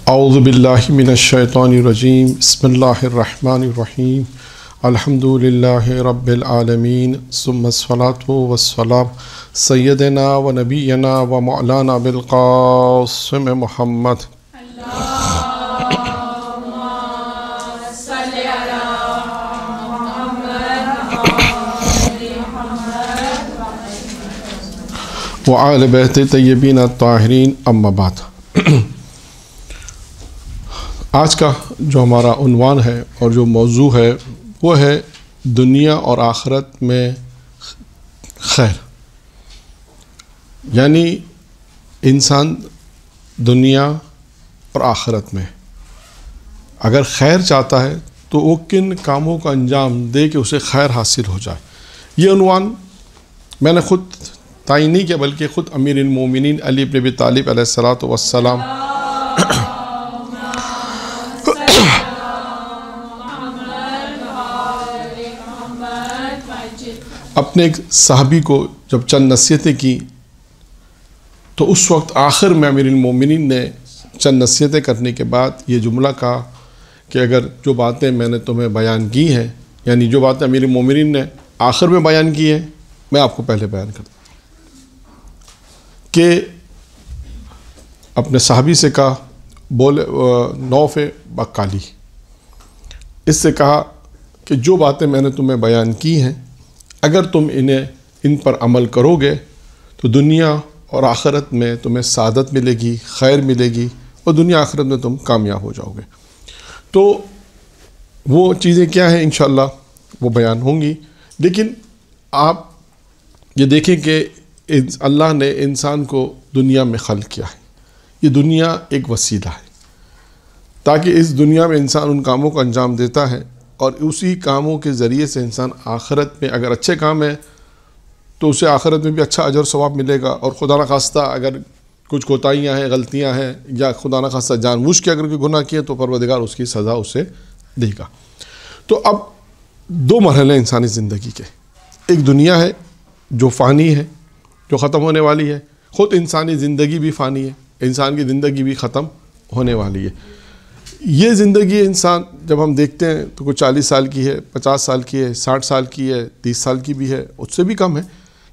اعوذ باللہ من الشیطان الرجیم بسم اللہ الرحمن الرحیم الحمد للہ رب العالمین ثم الصلاۃ والسلام سیدنا و نبینا و مولانا بالقاسم محمد وآل بیت طیبین الطاہرین اما بعد۔ آج کا جو ہمارا عنوان ہے اور جو موضوع ہے وہ ہے دنیا اور آخرت میں خیر، یعنی انسان دنیا اور آخرت میں اگر خیر چاہتا ہے تو وہ کن کاموں کا انجام دے کہ اسے خیر حاصل ہو جائے۔ یہ عنوان میں نے خود تعین نہیں کیا بلکہ خود امیر المومنین علی بن ابی طالب علیہ الصلوۃ والسلام اپنے ایک صحابی کو جب چند نصیحتیں کی تو اس وقت آخر میں امیر المومنین نے چند نصیحتیں کرنے کے بعد یہ جملہ کہا کہ اگر جو باتیں میں نے تمہیں بیان کی ہیں، یعنی جو باتیں امیر المومنین نے آخر میں بیان کی ہیں، میں آپ کو پہلے بیان کرتا ہوں کہ اپنے صحابی سے کہا بولے نوف بقالی، اس سے کہا کہ جو باتیں میں نے تمہیں بیان کی ہیں اگر تم ان پر عمل کرو گے تو دنیا اور آخرت میں تمہیں سعادت ملے گی، خیر ملے گی اور دنیا آخرت میں تم کامیاب ہو جاؤ گے۔ تو وہ چیزیں کیا ہیں انشاءاللہ وہ بیان ہوں گی، لیکن آپ یہ دیکھیں کہ اللہ نے انسان کو دنیا میں خلق کیا ہے۔ یہ دنیا ایک وسیلہ ہے تاکہ اس دنیا میں انسان ان کاموں کو انجام دیتا ہے اور اسی کاموں کے ذریعے سے انسان آخرت میں اگر اچھے کام ہے تو اسے آخرت میں بھی اچھا اجر و ثواب ملے گا، اور خدا نخواستہ اگر کچھ کوتاہیاں ہیں، غلطیاں ہیں، یا خدا نخواستہ جان بوجھ کے اگر کوئی گناہ کیے تو پروردگار اس کی سزا اسے دے گا۔ تو اب دو مرحلے انسانی زندگی کے، ایک دنیا ہے جو فانی ہے، جو ختم ہونے والی ہے، خود انسانی زندگی بھی فانی ہے، انسان کی زندگی بھی ختم ہونے والی ہے۔ یہ زندگی انسان جب ہم دیکھتے ہیں تو کوئی 40 سال کی ہے، 50 سال کی ہے، 60 سال کی ہے، 30 سال کی بھی ہے، اس سے بھی کم ہے۔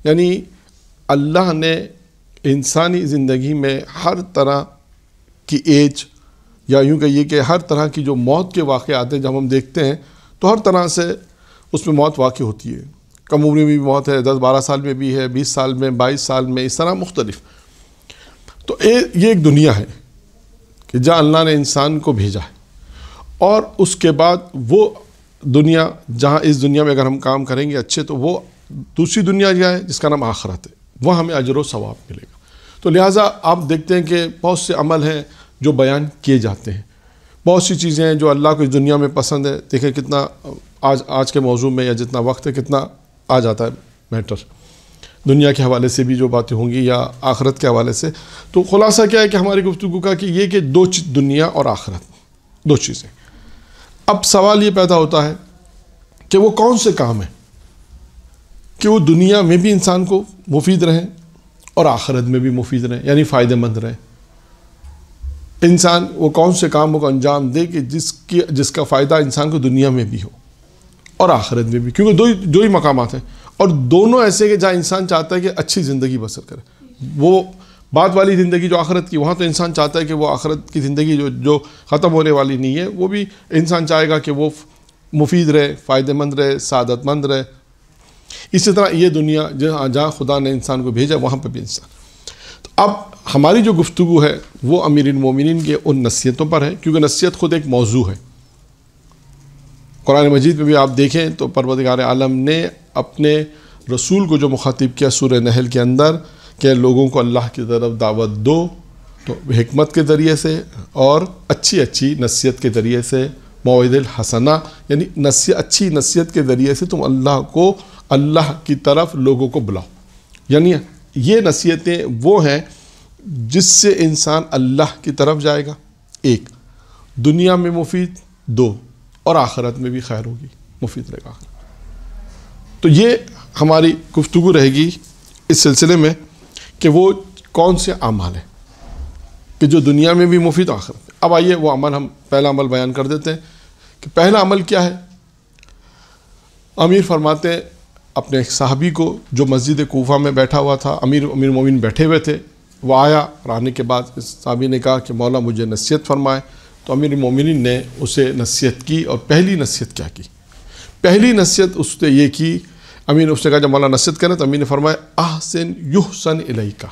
یعنی اللہ نے انسانی زندگی میں ہر طرح کی ایج، یا یوں کہیے کہ ہر طرح کی جو موت کے واقعات ہیں جب ہم دیکھتے ہیں تو ہر طرح سے اس میں موت واقع ہوتی ہے۔ کم عمری میں بھی موت ہے، 10-12 سال میں بھی ہے، 20 سال میں، 22 سال میں، اس طرح مختلف۔ تو یہ ایک دنیا ہے کہ جہاں اللہ نے انسان کو بھیجا ہے، اور اس کے بعد وہ دنیا جہاں اس دنیا میں اگر ہم کام کریں گے اچھے تو وہ دوسری دنیا جو ہے جس کا نام آخرت ہے، وہ ہمیں اجر و ثواب ملے گا۔ تو لہٰذا آپ دیکھتے ہیں کہ بہت سے عمل ہیں جو بیان کیے جاتے ہیں، بہت سی چیزیں ہیں جو اللہ کو اس دنیا میں پسند ہے۔ دیکھیں کتنا آج کے موضوع میں یا جتنا وقت ہے کتنا آ جاتا ہے میٹر، دنیا کے حوالے سے بھی جو باتیں ہوں گی یا آخرت کے حوالے سے۔ تو خلاصہ کیا ہے کہ ہماری گفتگو کا کہ یہ کہ دنیا اور آخرت دو چیزیں۔ اب سوال یہ پیدا ہوتا ہے کہ وہ کون سے کام ہیں کہ وہ دنیا میں بھی انسان کو مفید رہیں اور آخرت میں بھی مفید رہیں، یعنی فائدہ مند رہیں۔ انسان وہ کون سے کاموں کو انجام دے کہ جس کا فائدہ انسان کو دنیا میں بھی ہو اور آخرت میں بھی، کیونکہ دو ہی مقامات ہیں، اور دونوں ایسے کہ جہاں انسان چاہتا ہے کہ اچھی زندگی بسر کرے۔ وہ بعد والی زندگی جو آخرت کی، وہاں تو انسان چاہتا ہے کہ وہ آخرت کی زندگی جو ختم ہونے والی نہیں ہے وہ بھی انسان چاہے گا کہ وہ مفید رہے، فائدہ مند رہے، سعادت مند رہے۔ اسی طرح یہ دنیا جہاں خدا نے انسان کو بھیجا وہاں پہ بھی انسان۔ تو اب ہماری جو گفتگو ہے وہ امیر المومنین کے ان نصیحتوں پر ہے، کیونکہ نصیحت خود ایک موضوع ہے۔ قرآن مجید میں بھی آپ دیکھیں تو پروردگار عالم نے اپنے رسول کو جو مخاطب کیا سورہ نحل کے اندر کہ لوگوں کو اللہ کی طرف دعوت دو، تو حکمت کے ذریعے سے اور اچھی نصیحت کے ذریعے سے، موعظۃ الحسنہ یعنی اچھی نصیحت کے ذریعے سے تم اللہ کی طرف لوگوں کو بلاؤ۔ یعنی یہ نصیحتیں وہ ہیں جس سے انسان اللہ کی طرف جائے گا، ایک دنیا میں مفید، دو اور آخرت میں بھی خیر ہوگی، مفید رہے گا۔ تو یہ ہماری گفتگو رہے گی اس سلسلے میں کہ وہ کون سے اعمال ہیں کہ جو دنیا میں بھی مفید آخرت میں۔ اب آئیے وہ عمل ہم پہلا عمل بیان کر دیتے ہیں کہ پہلا عمل کیا ہے. امیر فرماتے ہیں اپنے ایک صحابی کو جو مسجد کوفہ میں بیٹھا ہوا تھا، امیر مومنین بیٹھے ہوئے تھے، وہ آیا اور آنے کے بعد اس صحابی نے کہا کہ مولا مجھے نصیحت فرمائے. تو امیر مومنین نے اسے نصیحت کی، اور پہلی نصیحت کیا کی؟ پہلی نصیحت اس نے یہ کی، امیر نے اس نے کہا جب مولا نصیحت کریں تو امیر نے فرمایا احسن یحسن الیک.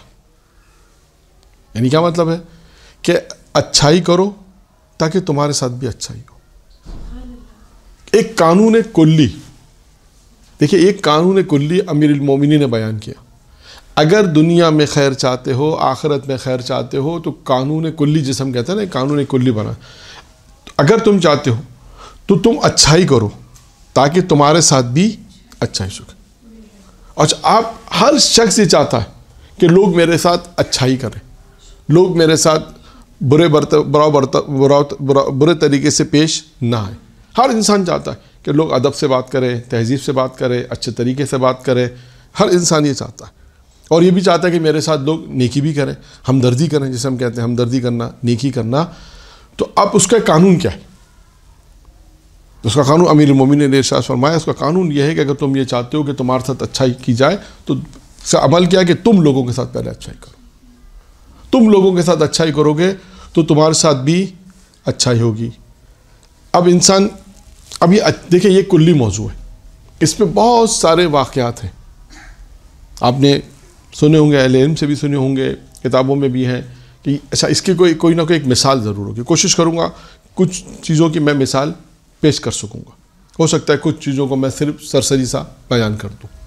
یعنی کیا مطلب ہے کہ اچھائی کرو تاکہ تمہارے ساتھ بھی اچھائی ہو. ایک قانون کلی، دیکھیے ایک قانون کلی امیر المومنین نے بیان کیا. اگر دنیا میں خیر چاہتے ہو، آخرت میں خیر چاہتے ہو، تو قانون کلی جسے ہم کہتے ہیں نا، قانون کلی بنا. اگر تم چاہتے ہو تو تم اچھائی کرو تاکہ تمہارے ساتھ بھی اچھائی سکے. اور آپ ہر شخص یہ چاہتا ہے کہ لوگ میرے ساتھ اچھائی کریں، لوگ میرے ساتھ برے طریقے سے پیش نہ آئیں. ہر انسان چاہتا ہے کہ لوگ ادب سے بات کریں، تہذیب سے بات کریں، اچھے طریقے سے بات کریں. ہر انسان یہ چاہتا ہے، اور یہ بھی چاہتا ہے کہ میرے ساتھ لوگ نیکی بھی کریں، ہمدردی کریں، جسے ہم کہتے ہیں ہمدردی کرنا، نیکی کرنا. تو اب اس کا قانون کیا ہے؟ اس کا قانون امیر المومنین نے ارشاد فرمایا، اس کا قانون یہ ہے کہ اگر تم یہ چاہتے ہو کہ تمہارے ساتھ اچھائی کی جائے تو اس کا عمل کیا ہے کہ تم لوگوں کے ساتھ پہلے اچھائی کرو. تم لوگوں کے ساتھ اچھائی کرو گے تو تمہارے ساتھ بھی اچھائی ہوگی. اب انسان، اب یہ دیکھیں یہ کلی موضوع ہے، اس میں بہت سارے واقعات ہیں. آپ نے سنے ہوں گے، اہل علم سے بھی سنے ہوں گے، کتابوں میں بھی ہیں کہ اچھا اس کی کوئی نہ کوئی ایک مثال ضرور ہوگی. کوشش کروں گا کچھ چیزوں کی میں مثال پیش کر سکوں گا. ہو سکتا ہے کچھ چیزوں کو میں صرف سرسری سا بیان کر دوں،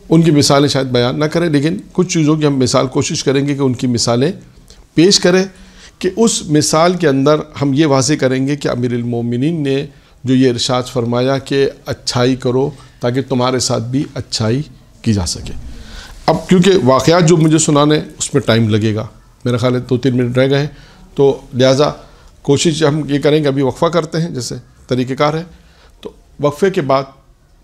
ان کی مثالیں شاید بیان نہ کریں، لیکن کچھ چیزوں کی ہم مثال کوشش کریں گے کہ ان کی مثالیں پیش کریں، کہ اس مثال کے اندر ہم یہ واضح کریں گے کہ امیر المومنین نے جو یہ ارشاد فرمایا کہ اچھائی کرو تاکہ تمہارے ساتھ بھی اچھائی کی جا سکے. اب کیونکہ واقعات جو مجھے سنانے اس میں ٹائم لگے گا، میرا خیال ہے 2-3 منٹ رہ گئے ہیں، تو لہٰذا کوشش ہم یہ کریں کہ ابھی وقفہ کرتے ہیں جیسے طریقہ کار ہے. تو وقفے کے بعد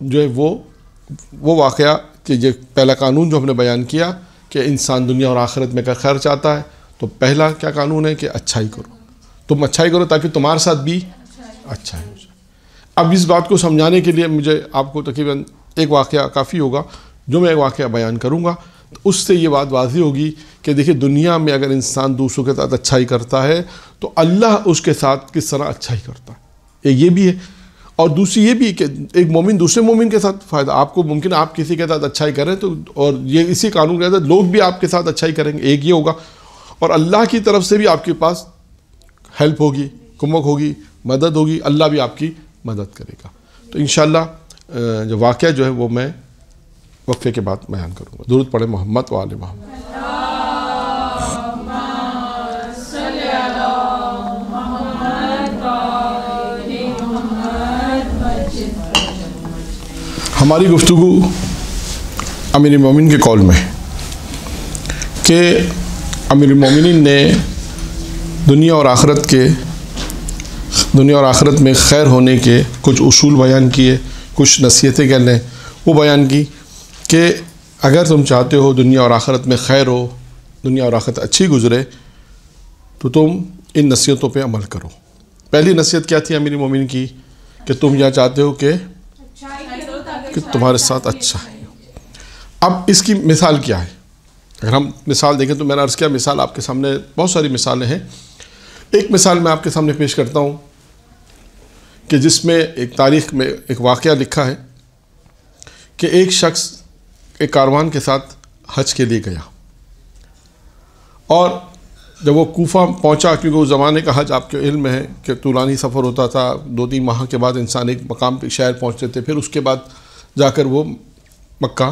جو ہے وہ واقعہ کہ یہ پہلا قانون جو ہم نے بیان کیا کہ انسان دنیا اور آخرت میں اگر خیر چاہتا ہے تو پہلا کیا قانون ہے کہ اچھائی کرو. تم اچھائی کرو تاکہ تمہارے ساتھ بھی اچھائی ہو جائے. اب اس بات کو سمجھانے کے لیے مجھے آپ کو تقریباً ایک واقعہ کافی ہوگا، جو میں ایک واقعہ بیان کروں گا تو اس سے یہ بات واضح ہوگی کہ دیکھیں دنیا میں اگر انسان دوسروں کے ساتھ اچھائی کرتا ہے تو اللہ اس کے ساتھ کس طرح اچھائی کرتا ہے. ایک یہ بھی ہے، اور دوسری یہ بھی کہ ایک مومن دوسرے مومن کے ساتھ فائدہ. آپ کو ممکن آپ کسی کے ساتھ اچھائی کریں تو، اور یہ اسی قانون کے تحت لوگ بھی آپ کے ساتھ اچھائی کریں گے، ایک یہ ہوگا. اور اللہ کی طرف سے بھی آپ کے پاس ہیلپ ہوگی، کمک ہوگی، مدد ہوگی، اللہ بھی آپ کی مدد کرے گا. تو انشاءاللہ جو واقعہ جو ہے وہ میں وقفے کے بعد بیان کروں گا. درود پڑھیں محمد و آل محمد. ہماری گفتگو امیر المومنین کے قول میں کہ امیر المومنین نے دنیا اور آخرت میں خیر ہونے کے کچھ اصول بیان کیے، کچھ نصیحتیں کہہ لیں وہ بیان کی کہ اگر تم چاہتے ہو دنیا اور آخرت میں خیر ہو، دنیا اور آخرت اچھی گزرے، تو تم ان نصیحتوں پہ عمل کرو. پہلی نصیحت کیا تھی امیر المومنین کی کہ تم یہ چاہتے ہو کہ تمہارے ساتھ اچھا ہے. اب اس کی مثال کیا ہے؟ اگر ہم مثال دیکھیں تو میں نے عرض کیا مثال آپ کے سامنے بہت ساری مثالیں ہیں. ایک مثال میں آپ کے سامنے پیش کرتا ہوں کہ جس میں ایک تاریخ میں ایک واقعہ لکھا ہے کہ ایک شخص ایک کاروان کے ساتھ حج کے لیے گیا، اور جب وہ کوفہ پہنچا، کیونکہ اس زمانے کا حج آپ کے علم میں ہے کہ طولانی سفر ہوتا تھا، 2-3 ماہ کے بعد انسان ایک مقام پہ شہر پہنچتے تھے، پھر اس کے بعد جا کر وہ مکہ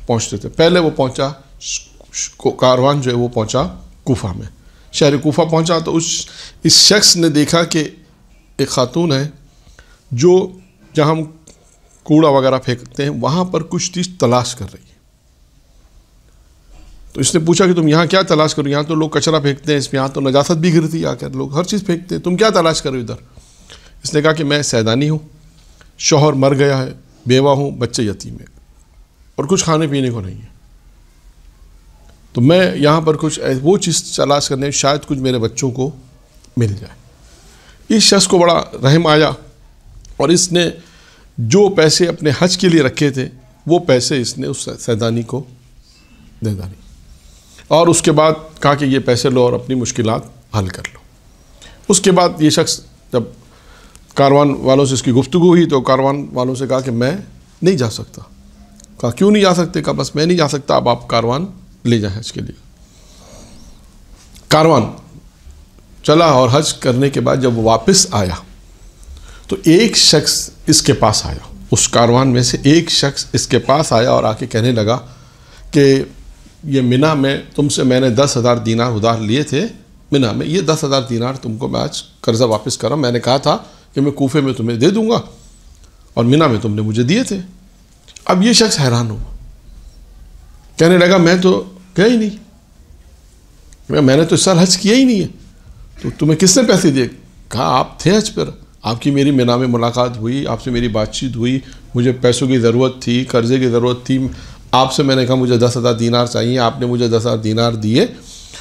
پہنچتے تھے. پہلے وہ پہنچا، کاروان جو ہے وہ پہنچا کوفہ میں، شہر کوفہ پہنچا تو اس شخص نے دیکھا کہ ایک خاتون ہے جو جہاں ہم کوڑا وغیرہ پھینکتے ہیں وہاں پر کچھ چیز تلاش کر رہی ہے. تو اس نے پوچھا کہ تم یہاں کیا تلاش کرو؟ یہاں تو لوگ کچرا پھینکتے ہیں، اس میں یہاں تو نجاست بھی گرتی، آ کر لوگ ہر چیز پھینکتے ہیں، تم کیا تلاش کرو ادھر؟ اس نے کہا کہ میں سیدانی ہوں، شوہر مر گیا ہے، بیوہ ہوں، بچے یتیم ہیں، اور کچھ کھانے پینے کو نہیں ہے، تو میں یہاں پر کچھ وہ چیز تلاش کرنے، شاید کچھ میرے بچوں کو مل جائے۔ اس شخص کو بڑا رحم آیا اور اس نے جو پیسے اپنے حج کے لیے رکھے تھے وہ پیسے اس نے اس سیدانی کو دے ڈالی، اور اس کے بعد کہا کہ یہ پیسے لو اور اپنی مشکلات حل کر لو۔ اس کے بعد یہ شخص جب کاروان والوں سے اس کی گفتگو ہوئی تو کاروان والوں سے کہا کہ میں نہیں جا سکتا۔ کہا کیوں نہیں جا سکتے؟ کہا بس میں نہیں جا سکتا، اب آپ کاروان لے جائیں حج کے لیے۔ کاروان چلا اور حج کرنے کے بعد جب وہ واپس آیا تو ایک شخص اس کے پاس آیا، اس کاروان میں سے ایک شخص اس کے پاس آیا اور آ کے کہنے لگا کہ یہ منی میں تم سے میں نے 10,000 دینار ادھار لیے تھے، منی میں یہ 10,000 دینار تم کو میں آج قرضہ واپس کر رہا ہوں، میں نے کہا تھا کہ میں کوفے میں تمہیں دے دوں گا اور منی میں تم نے مجھے دیے تھے۔ اب یہ شخص حیران ہوا، کہنے لگا میں تو گیا ہی نہیں، میں نے تو اس سال حج کیا ہی نہیں ہے، تو تمہیں کس نے پیسے دیے؟ کہا آپ تھے حج پر، آپ کی میری منی میں ملاقات ہوئی، آپ سے میری بات چیت ہوئی، مجھے پیسوں کی ضرورت تھی، قرضے کی ضرورت تھی، آپ سے میں نے کہا مجھے 10,000 دینار چاہیے، آپ نے مجھے 10,000 دینار دیے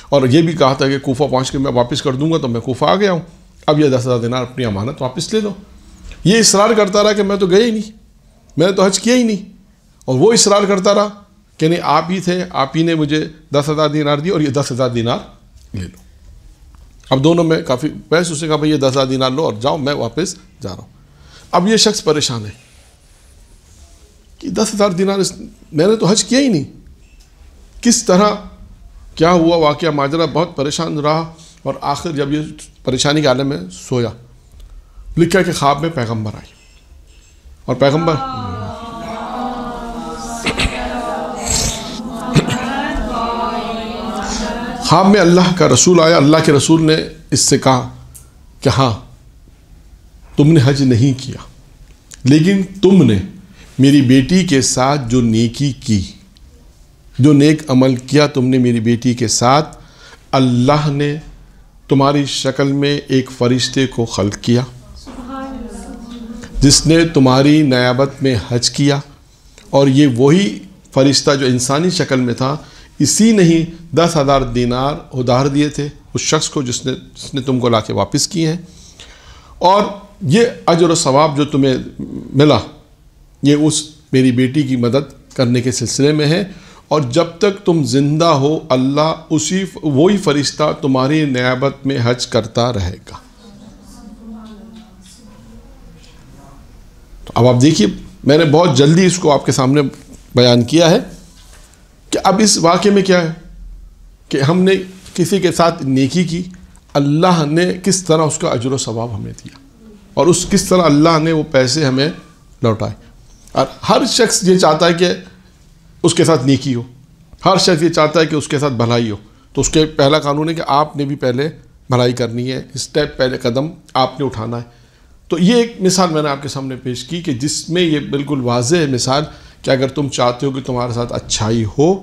اور یہ بھی کہا تھا کہ کوفہ پہنچ کے میں واپس کر دوں گا، تو میں کوفہ آ گیا ہوں، اب یہ 10,000 دینار اپنی امانت واپس لے لو۔ یہ اصرار کرتا رہا کہ میں تو گیا ہی نہیں، میں نے تو حج کیا ہی نہیں، اور وہ اصرار کرتا رہا کہ نہیں آپ ہی تھے، آپ ہی نے مجھے 10,000 دینار دی اور یہ 10,000 دینار لے لو۔ اب دونوں میں کافی بحث، اسے کہا بھائی یہ 10,000 دینار لو اور جاؤ، میں واپس جا رہا ہوں۔ اب یہ شخص پریشان ہے کہ 10,000 دینار میں نے تو حج کیا ہی نہیں، کس طرح کیا ہوا واقعہ ماجرا، بہت پریشان رہا، اور آخر جب یہ پریشانی کے عالم میں سویا، لکھا کہ خواب میں پیغمبر آئی اور پیغمبر خواب میں اللہ کا رسول آیا، اللہ کے رسول نے اس سے کہا کہ ہاں تم نے حج نہیں کیا، لیکن تم نے میری بیٹی کے ساتھ جو نیکی کی، جو نیک عمل کیا تم نے میری بیٹی کے ساتھ، اللہ نے تمہاری شکل میں ایک فرشتے کو خلق کیا جس نے تمہاری نیابت میں حج کیا، اور یہ وہی فرشتہ جو انسانی شکل میں تھا، اسی نے ہی 10,000 دینار ادھار دیے تھے اس شخص کو جس نے تم کو لا کے واپس کیے ہیں، اور یہ اجر و ثواب جو تمہیں ملا یہ اس میری بیٹی کی مدد کرنے کے سلسلے میں ہے، اور جب تک تم زندہ ہو اللہ وہی فرشتہ تمہاری نیابت میں حج کرتا رہے گا۔ تو اب آپ دیکھیے، میں نے بہت جلدی اس کو آپ کے سامنے بیان کیا ہے کہ اب اس واقعے میں کیا ہے کہ ہم نے کسی کے ساتھ نیکی کی، اللہ نے کس طرح اس کا اجر و ثواب ہمیں دیا، اور کس طرح اللہ نے وہ پیسے ہمیں لوٹائے۔ اور ہر شخص یہ چاہتا ہے کہ اس کے ساتھ نیکی ہو، ہر شخص یہ چاہتا ہے کہ اس کے ساتھ بھلائی ہو، تو اس کے پہلا قانون ہے کہ آپ نے بھی پہلے بھلائی کرنی ہے، اسٹیپ پہلے قدم آپ نے اٹھانا ہے۔ تو یہ ایک مثال میں نے آپ کے سامنے پیش کی کہ جس میں یہ بالکل واضح ہے مثال کہ اگر تم چاہتے ہو کہ تمہارے ساتھ اچھائی ہو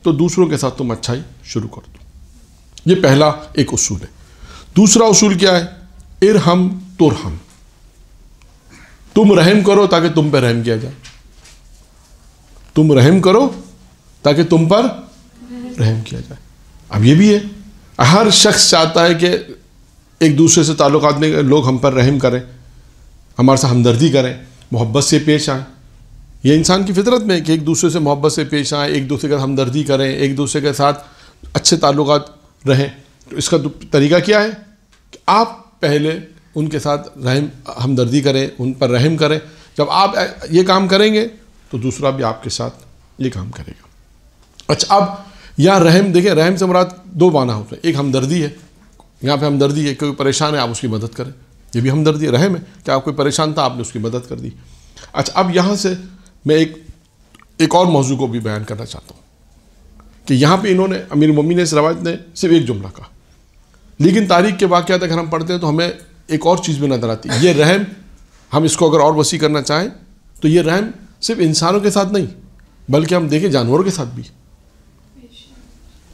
تو دوسروں کے ساتھ تم اچھائی شروع کر دو۔ یہ پہلا ایک اصول ہے۔ دوسرا اصول کیا ہے؟ ارحم ترحم، تم رحم کرو تاکہ تم پہ رحم کیا جائے، تم رحم کرو تاکہ تم پر رحم کیا جائے۔ اب یہ بھی ہے، ہر شخص چاہتا ہے کہ ایک دوسرے سے تعلقات میں لوگ ہم پر رحم کریں، ہمارے سے ہمدردی کریں، محبت سے پیش آئیں۔ یہ انسان کی فطرت میں ہے کہ ایک دوسرے سے محبت سے پیش آئیں، ایک دوسرے کے ساتھ ہمدردی کریں، ایک دوسرے کے ساتھ اچھے تعلقات رہیں۔ تو اس کا طریقہ کیا ہے کہ آپ پہلے ان کے ساتھ ہمدردی کریں، ان پر رحم کریں۔ جب آپ یہ کام کریں گے تو دوسرا بھی آپ کے ساتھ یہ کام کرے گا۔ اچھا، اب یہاں رحم دیکھیں، رحم سے مراد دو معنی ہوتے ہیں، ایک ہمدردی ہے، یہاں پہ ہمدردی ہے، کوئی پریشان ہے آپ اس کی مدد کریں، یہ بھی ہمدردی ہے، رحم ہے کہ آپ کوئی پریشان تھا آپ نے اس کی مدد کر دی۔ اچھا، اب یہاں سے میں ایک اور موضوع کو بھی بیان کرنا چاہتا ہوں کہ یہاں پہ انہوں نے امیر المومنین اس روایت نے صرف ایک جملہ کہا، لیکن تاریخ کے واقعات اگر ہم پڑھتے ہیں تو ہمیں ایک اور چیز بھی نظر آتی ہے۔ یہ رحم ہم اس کو اگر اور وسیع کرنا چاہیں تو یہ رحم صرف انسانوں کے ساتھ نہیں بلکہ ہم دیکھیں جانوروں کے ساتھ بھی۔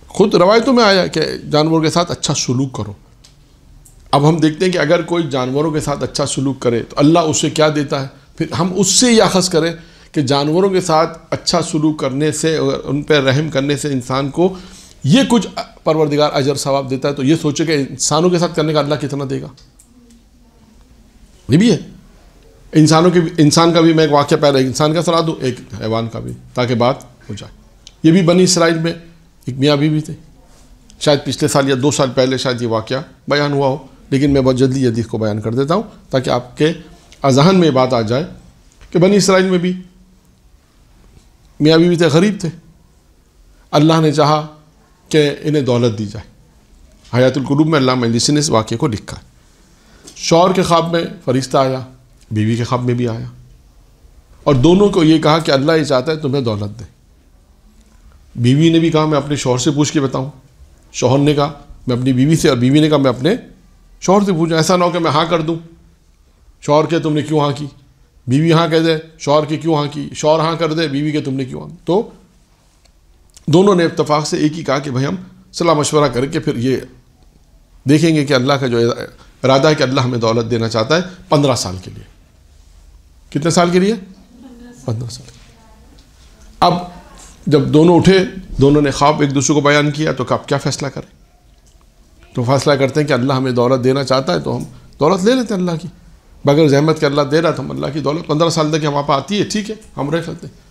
خود روایتوں میں آیا کہ جانوروں کے ساتھ اچھا سلوک کرو۔ اب ہم دیکھتے ہیں کہ اگر کوئی جانوروں کے ساتھ اچھا سلوک کرے تو اللہ اسے کیا دیتا ہے، پھر ہم اس سے یہ اخذ کریں کہ جانوروں کے ساتھ اچھا سلوک کرنے سے، ان پہ رحم کرنے سے انسان کو یہ کچھ پروردگار اجر ثواب دیتا ہے، تو یہ سوچے کہ انسانوں کے ساتھ کرنے کا اللہ کتنا دے گا. یہ بھی ہے. انسان کا بھی میں ایک واقعہ پہلے انسان کا سنا دوں، ایک حیوان کا بھی، تاکہ بات ہو جائے. یہ بھی بنی اسرائیل میں ایک میاں بیوی تھے. شاید پچھلے سال یا 2 سال پہلے شاید یہ واقعہ بیان ہوا ہو، لیکن میں بہت جلدی حدیث کو بیان کر دیتا ہوں تاکہ آپ کے اذہان میں یہ بات آ جائے کہ بنی اسرائیل میں بھی میاں بیوی تھے، غریب تھے. اللہ نے چاہا کہ انہیں دولت دی جائے. حیات القلوب میں علامہ مجلسی نے اس واقعے کو لکھا ہے. شوہر کے خواب میں فرشتہ آیا، بیوی کے خواب میں بھی آیا، اور دونوں کو یہ کہا کہ اللہ یہ چاہتا ہے تمہیں دولت دے. بیوی نے بھی کہا میں اپنے شوہر سے پوچھ کے بتاؤں. شوہر نے کہا میں اپنی بیوی سے، اور بیوی نے کہا میں اپنے شوہر سے پوچھوں. ایسا نہ ہو کہ میں ہاں کر دوں، شوہر کہ تم نے کیوں ہاں کی، بیوی ہاں کہہ دے شوہر کی کیوں ہاں کی، شوہر ہاں کر دے بیوی کہ تم نے کیوں ہاں. تو دونوں نے اتفاق سے ایک ہی کہا کہ بھائی ہم صلاح مشورہ کر کے پھر یہ دیکھیں گے کہ اللہ کا جو ارادہ ہے کہ اللہ ہمیں دولت دینا چاہتا ہے 15 سال کے لیے. کتنے سال کے لیے؟ 15 سال. اب جب دونوں اٹھے، دونوں نے خواب ایک دوسرے کو بیان کیا، تو اب کیا فیصلہ کریں؟ تو فیصلہ کرتے ہیں کہ اللہ ہمیں دولت دینا چاہتا ہے تو ہم دولت لے لیتے ہیں اللہ کی، بغیر زحمت کے اللہ دے رہا تو ہم اللہ کی دولت 15 سال تک ہمارے پاس آتی ہے، ٹھیک ہے ہم رہ سکتے ہیں.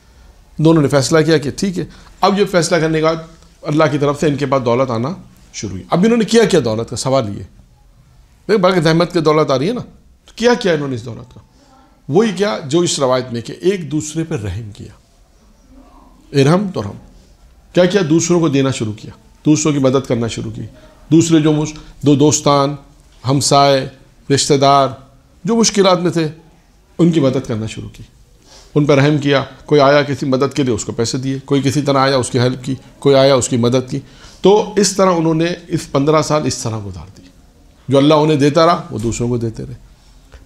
دونوں نے فیصلہ کیا کہ ٹھیک ہے. اب یہ فیصلہ کرنے کے بعد اللہ کی طرف سے ان کے پاس دولت آنا شروع ہوئی. اب انہوں نے کیا دولت کا سوال یہ بغیر زحمت کے دولت آ رہی ہے نا، تو کیا انہوں نے اس دولت کا؟ وہی کیا جو اس روایت میں کہ ایک دوسرے پر رحم کیا. ارحم تو رحم. کیا دوسروں کو دینا شروع کیا، دوسروں کی مدد کرنا شروع کی. دوسرے جو دوستان، ہمسائے، رشتہ دار جو مشکلات میں تھے ان کی مدد کرنا شروع کی، ان پر رحم کیا. کوئی آیا کسی مدد کے لیے اس کو پیسے دیے، کوئی کسی طرح آیا اس کی ہیلپ کی، کوئی آیا اس کی مدد کی. تو اس طرح انہوں نے اس 15 سال اس طرح گزار دی. جو اللہ انہیں دیتا رہا وہ دوسروں کو دیتے رہے.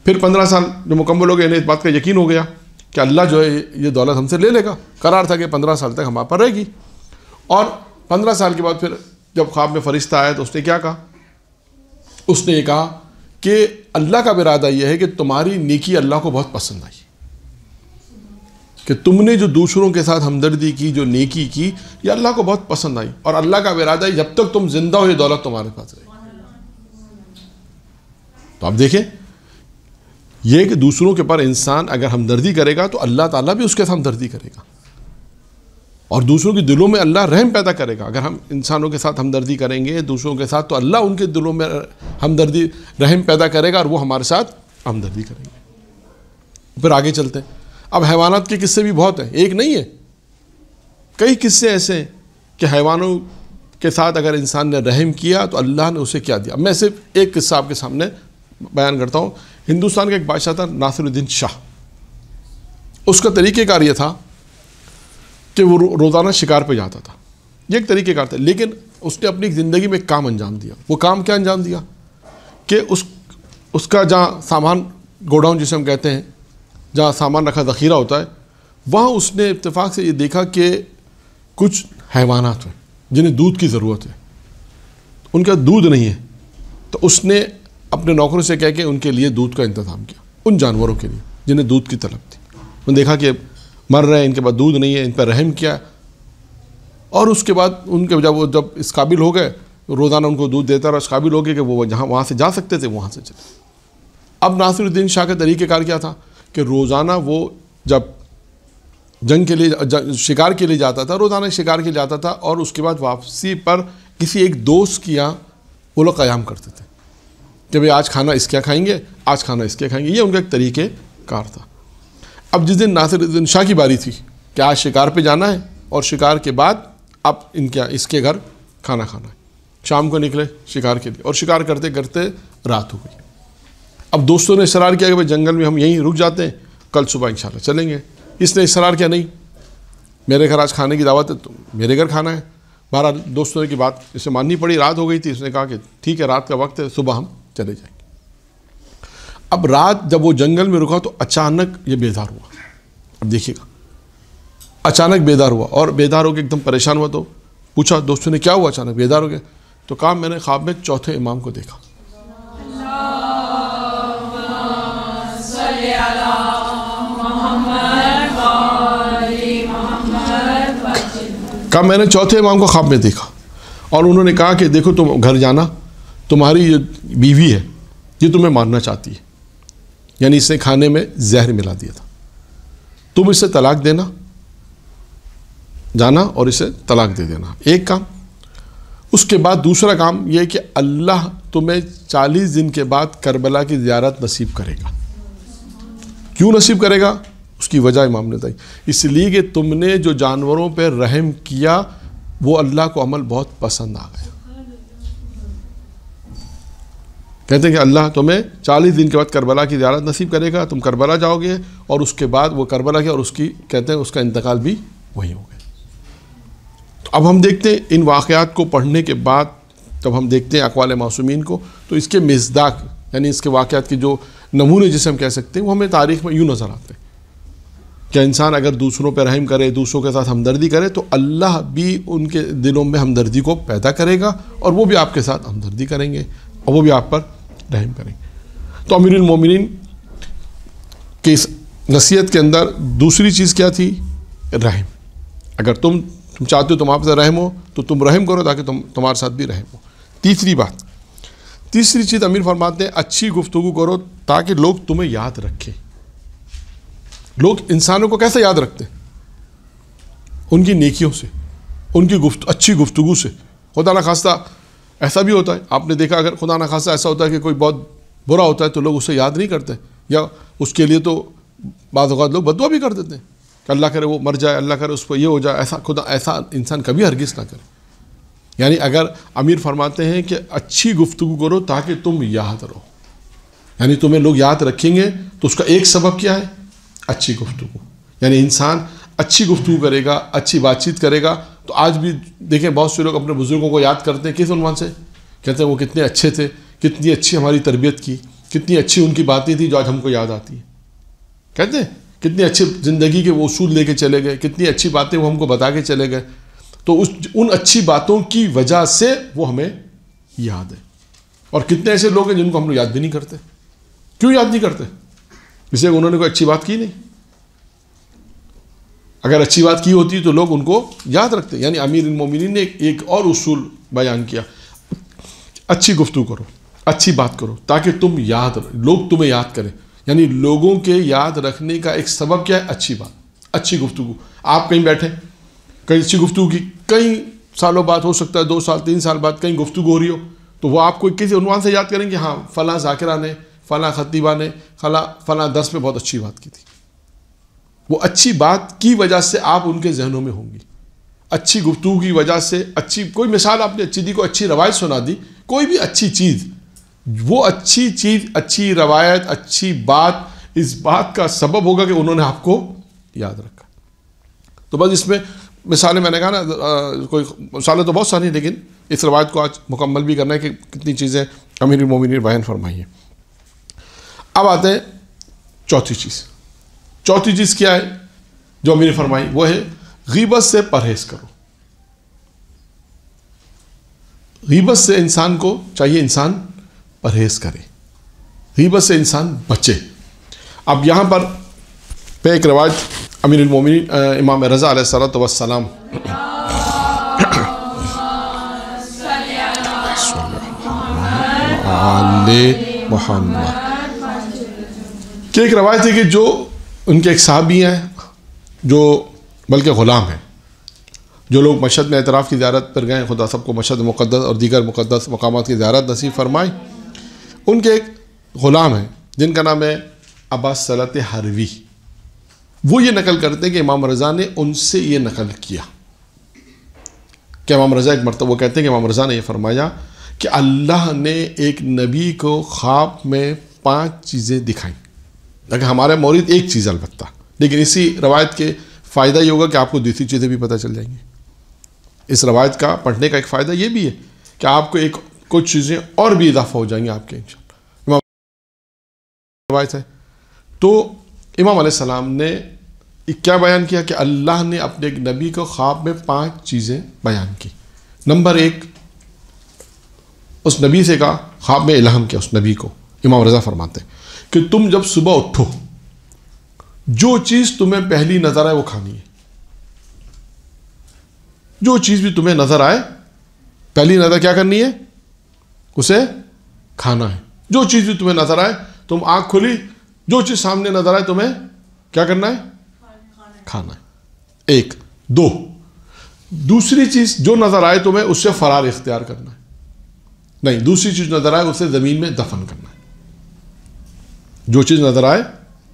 پھر 15 سال جو مکمل ہو گئے، انہیں اس بات کا یقین ہو گیا کہ اللہ جو ہے یہ دولت ہم سے لے لے گا. قرار تھا کہ 15 سال تک ہمارے پر رہے گی. اور 15 سال کے بعد پھر جب خواب میں فرشتہ آیا تو اس نے کیا کہا؟ اس نے یہ کہا کہ اللہ کا ارادہ یہ ہے کہ تمہاری نیکی اللہ کو بہت پسند آئی، کہ تم نے جو دوسروں کے ساتھ ہمدردی کی، جو نیکی کی، یہ اللہ کو بہت پسند آئی، اور اللہ کا ارادہ ہے جب تک تم زندہ ہو یہ دولت تمہارے پاس رہے گی. تو آپ دیکھیں یہ کہ دوسروں کے پر انسان اگر ہمدردی کرے گا تو اللہ تعالیٰ بھی اس کے ساتھ ہمدردی کرے گا، اور دوسروں کے دلوں میں اللہ رحم پیدا کرے گا. اگر ہم انسانوں کے ساتھ ہمدردی کریں گے دوسروں کے ساتھ، تو اللہ ان کے دلوں میں ہمدردی رحم پیدا کرے گا، اور وہ ہمارے ساتھ ہمدردی کریں گے. پھر آگے چلتے ہیں. اب حیوانات کے قصے بھی بہت ہیں، ایک نہیں ہے، کئی قصے ایسے ہیں کہ حیوانوں کے ساتھ اگر انسان نے رحم کیا تو اللہ نے اسے کیا دیا. میں صرف ایک قصہ آپ کے سامنے بیان کرتا ہوں. ہندوستان کا ایک بادشاہ تھا ناصر الدین شاہ. اس کا طریقہ کار یہ تھا کہ وہ روزانہ شکار پہ جاتا تھا. یہ ایک طریقہ کار تھا، لیکن اس نے اپنی زندگی میں ایک کام انجام دیا. وہ کام کیا انجام دیا کہ اس کا جہاں سامان گوڈاؤن جسے ہم کہتے ہیں، جہاں سامان رکھا ذخیرہ ہوتا ہے، وہاں اس نے اتفاق سے یہ دیکھا کہ کچھ حیوانات ہیں جنہیں دودھ کی ضرورت ہے، ان کا دودھ نہیں ہے. تو اس نے اپنے نوکروں سے کہہ کے ان کے لیے دودھ کا انتظام کیا، ان جانوروں کے لیے جنہیں دودھ کی طلب تھی. انہوں نے دیکھا کہ مر رہے ہیں، ان کے پاس دودھ نہیں ہے، ان پر رحم کیا. اور اس کے بعد ان کے جب اس قابل ہو گئے، روزانہ ان کو دودھ دیتا رہا، اس قابل ہو گئے کہ وہ وہاں سے جا سکتے تھے، وہاں سے چلے. اب ناصر الدین شاہ کا طریقہ کار کیا تھا کہ روزانہ وہ جب جنگ کے لیے شکار کے لیے جاتا تھا، روزانہ شکار کے لیے جاتا تھا، اور اس کے بعد واپسی پر کسی ایک دوست کے یہاں وہ لوگ قیام کرتے تھے کہ بھئی آج کھانا اس کے کھائیں گے، آج کھانا اس کے کھائیں گے. یہ ان کا ایک طریقہ کار تھا. اب جس دن ناصر الدین شاہ کی باری تھی کہ آج شکار پہ جانا ہے، اور شکار کے بعد اب اس کے گھر کھانا کھانا ہے، شام کو نکلے شکار کے لیے، اور شکار کرتے کرتے رات ہو گئی. اب دوستوں نے اصرار کیا کہ بھئی جنگل میں ہم یہیں رک جاتے ہیں، کل صبح انشاءاللہ چلیں گے. اس نے اصرار کیا نہیں، میرے گھر آج کھانے کی دعوت ہے تو میرے گھر کھانا ہے. بہرحال دوستوں کی بات اسے ماننی پڑی. رات ہو گئی تھی، اس نے کہا کہ ٹھیک ہے رات کا وقت ہے، صبح ہم چلے جائیں گے. اب رات جب وہ جنگل میں رکا تو اچانک یہ بیدار ہوا. اب دیکھیے گا، اچانک بیدار ہوا، اور بیدار ہو کے ایک دم پریشان ہوا. تو پوچھا دوستوں نے کیا ہوا اچانک بیدار ہو گیا؟ تو کہا میں نے خواب میں چوتھے امام کو دیکھا. کہا میں نے چوتھے امام کو خواب میں دیکھا، اور انہوں نے کہا کہ دیکھو تم گھر جانا، تمہاری یہ بیوی ہے یہ تمہیں مارنا چاہتی ہے، یعنی اس نے کھانے میں زہر ملا دیا تھا، تم اسے طلاق دینا، جانا اور اسے طلاق دے دینا، ایک کام۔ اس کے بعد دوسرا کام یہ کہ اللہ تمہیں 40 دن کے بعد کربلا کی زیارت نصیب کرے گا۔ کیوں نصیب کرے گا؟ اس کی وجہ امام نے بتائی، اس لیے کہ تم نے جو جانوروں پہ رحم کیا وہ اللہ کو عمل بہت پسند آ گیا۔ کہتے ہیں کہ اللہ تمہیں 40 دن کے بعد کربلا کی زیارت نصیب کرے گا، تم کربلا جاؤ گے اور اس کے بعد وہ کربلا کیا اور اس کی کہتے ہیں اس کا انتقال بھی وہی ہو گیا۔ تو اب ہم دیکھتے ہیں ان واقعات کو پڑھنے کے بعد جب ہم دیکھتے ہیں اقوال معصومین کو تو اس کے مصداق یعنی اس کے واقعات کے جو نمونے جسے ہم کہہ سکتے ہیں وہ ہمیں تاریخ میں یوں نظر آتے ہیں کہ انسان اگر دوسروں پہ رحم کرے، دوسروں کے ساتھ ہمدردی کرے تو اللہ بھی ان کے دلوں میں ہمدردی کو پیدا کرے گا اور وہ بھی آپ کے ساتھ ہمدردی کریں گے اور وہ بھی آپ پر رحم کریں گے۔ تو امیر المومنین کی اس نصیحت کے اندر دوسری چیز کیا تھی؟ رحم۔ اگر تم چاہتے ہو تم آپ سے رحم ہو تو تم رحم کرو تاکہ تمہارے ساتھ بھی رحم ہو۔ تیسری چیز امیر فرماتے ہیں اچھی گفتگو کرو تاکہ لوگ تمہیں یاد رکھیں۔ لوگ انسانوں کو کیسے یاد رکھتے ہیں؟ ان کی نیکیوں سے، ان کی اچھی گفتگو سے۔ خدا نخواستہ ایسا بھی ہوتا ہے، آپ نے دیکھا اگر خدا نخواستہ ایسا ہوتا ہے کہ کوئی بہت برا ہوتا ہے تو لوگ اسے یاد نہیں کرتے، یا اس کے لیے تو بعض اوقات لوگ بددعا بھی کر دیتے ہیں کہ اللہ کرے وہ مر جائے، اللہ کرے اس پر یہ ہو جائے، ایسا انسان کبھی ہرگز نہ کرے۔ یعنی اگر امیر فرماتے ہیں کہ اچھی گفتگو کرو تاکہ تم یاد رہو، یعنی تمہیں لوگ یاد رکھیں گے تو اس کا ایک سبب کیا ہے؟ اچھی گفتگو۔ یعنی انسان اچھی گفتگو کرے گا، اچھی بات چیت کرے گا تو آج بھی دیکھیں بہت سے لوگ اپنے بزرگوں کو یاد کرتے ہیں کس عنوان سے؟ کہتے ہیں وہ کتنے اچھے تھے، کتنی اچھی ہماری تربیت کی، کتنی اچھی ان کی باتیں تھیں جو آج ہم کو یاد آتی ہیں۔ کہتے ہیں کتنی اچھی زندگی کے وہ اصول لے کے چلے گئے، کتنی اچھی باتیں وہ ہم کو بتا کے چلے گئے، تو ان اچھی باتوں کی وجہ سے وہ ہمیں یاد ہے۔ اور کتنے ایسے لوگ ہیں جن کو ہم لوگ یاد بھی نہیں کرتے۔ کیوں یاد نہیں کرتے؟ اس لیے انہوں نے کوئی اچھی بات کی نہیں۔ اگر اچھی بات کی ہوتی تو لوگ ان کو یاد رکھتے۔ یعنی امیر المومنین نے ایک اور اصول بیان کیا، اچھی گفتگو کرو، اچھی بات کرو تاکہ تم لوگ تمہیں یاد کریں۔ یعنی لوگوں کے یاد رکھنے کا ایک سبب کیا ہے؟ اچھی بات، اچھی گفتگو۔ آپ کہیں بیٹھے، کہیں اچھی گفتگو کی، کئی سالوں بعد ہو سکتا ہے 2 سال 3 سال بعد کہیں گفتگو ہو رہی ہو تو وہ آپ کو کسی عنوان سے یاد کریں گے، ہاں فلاں ذاکرہ نے، فلاں خطیبہ نے فلاں درس میں بہت اچھی بات کی تھی۔ وہ اچھی بات کی وجہ سے آپ ان کے ذہنوں میں ہوں گی، اچھی گفتگو کی وجہ سے۔ کوئی مثال آپ نے اچھی دی، کوئی اچھی روایت سنا دی، کوئی بھی اچھی چیز، وہ اچھی چیز، اچھی روایت، اچھی بات اس بات کا سبب ہوگا کہ انہوں نے آپ کو یاد رکھا۔ تو بس اس میں مثالیں میں نے کہا نا، کوئی مثالیں تو بہت ساری ہیں لیکن اس روایت کو آج مکمل بھی کرنا ہے کہ کتنی چیزیں امیر المومنین بیان فرمائی ہیں۔ اب آتے ہیں چوتھی چیز کیا ہے جو امیر نے فرمائی؟ وہ ہے غیبت سے پرہیز کرو۔ غیبت سے انسان کو چاہیے انسان پرہیز کرے، غیبت سے انسان بچے۔ اب یہاں پر پہ ایک روایت امیر المومنین امام رضا علیہ الصلوۃ والسلام محمد کہ ایک روایت ہے کہ جو ان کے ایک صحابی ہیں جو بلکہ غلام ہیں، جو لوگ مشہد میں اعتراف کی زیارت پر گئے، خدا سب کو مشہد مقدس اور دیگر مقدس مقامات کی زیارت نصیب فرمائے، ان کے ایک غلام ہیں جن کا نام ہے ابا صلت حروی۔ وہ یہ نقل کرتے ہیں کہ امام رضا نے ان سے یہ نقل کیا کہ امام رضا ایک مرتبہ وہ کہتے ہیں کہ امام رضا نے یہ فرمایا کہ اللہ نے ایک نبی کو خواب میں 5 چیزیں دکھائیں۔ لیکن ہمارے مورد ایک چیز البتہ، لیکن اسی روایت کے فائدہ یہ ہوگا کہ آپ کو دوسری چیزیں بھی پتہ چل جائیں گی۔ اس روایت کا پڑھنے کا ایک فائدہ یہ بھی ہے کہ آپ کو کچھ چیزیں اور بھی اضافہ ہو جائیں گی آپ کے انشاءاللہ۔ امام روایت ہے تو امام علیہ السلام نے کیا بیان کیا کہ اللہ نے اپنے ایک نبی کو خواب میں 5 چیزیں بیان کی۔ نمبر 1، اس نبی سے کہا، خواب میں الہام کیا اس نبی کو، امام رضا فرماتے ہیں کہ تم جب صبح اٹھو جو چیز تمہیں پہلی نظر آئے وہ کھانی ہے۔ جو چیز بھی تمہیں نظر آئے پہلی نظر کیا کرنی ہے؟ اسے کھانا ہے. جو چیز بھی تمہیں نظر آئے, تم آنکھ کھلی, جو چیز سامنے نظر آئے تمہیں کیا کرنا ہے؟ کھانا ہے. ایک. دو, دوسری چیز جو نظر آئے تمہیں اس سے فرار اختیار کرنا ہے. نہیں, دوسری چیز نظر آئے اسے زمین میں دفن کرنا ہے. جو چیز نظر آئے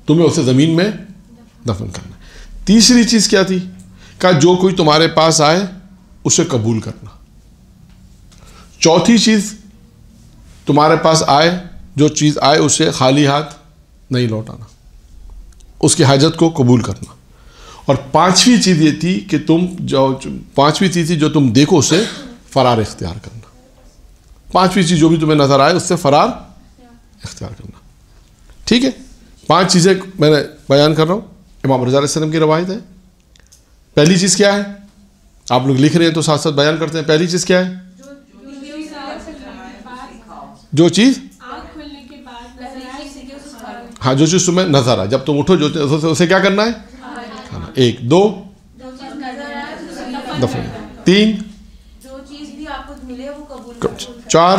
تمہیں اسے زمین میں دفن کرنا ہے. تیسری چیز کیا تھی؟ کہ جو کوئی تمہارے پاس آئے اسے قبول کرنا. چوتھی چیز, تمہارے پاس آئے, جو چیز آئے اسے خالی ہاتھ نہیں لوٹانا, اس کی حاجت کو قبول کرنا. اور پانچویں چیز یہ تھی کہ پانچویں چیز تھی جو تم دیکھو اسے فرار اختیار کرنا. پانچویں چیز جو بھی تمہیں نظر آئے اس سے فرار اختیار کرنا. ٹھیک ہے, 5 چیزیں میں نے بیان کر رہا ہوں, امام رضا علیہ السلام کی روایت ہے. پہلی چیز کیا ہے؟ آپ لوگ لکھ رہے ہیں تو ساتھ ساتھ بیان کرتے ہیں. پہلی چیز کیا ہے؟ جو چیز ہاں, جو چیز تمہیں نظر آئے, جب تم اٹھو جو اسے کیا کرنا ہے؟ کھانا. 1. 2 دفن. 3. 4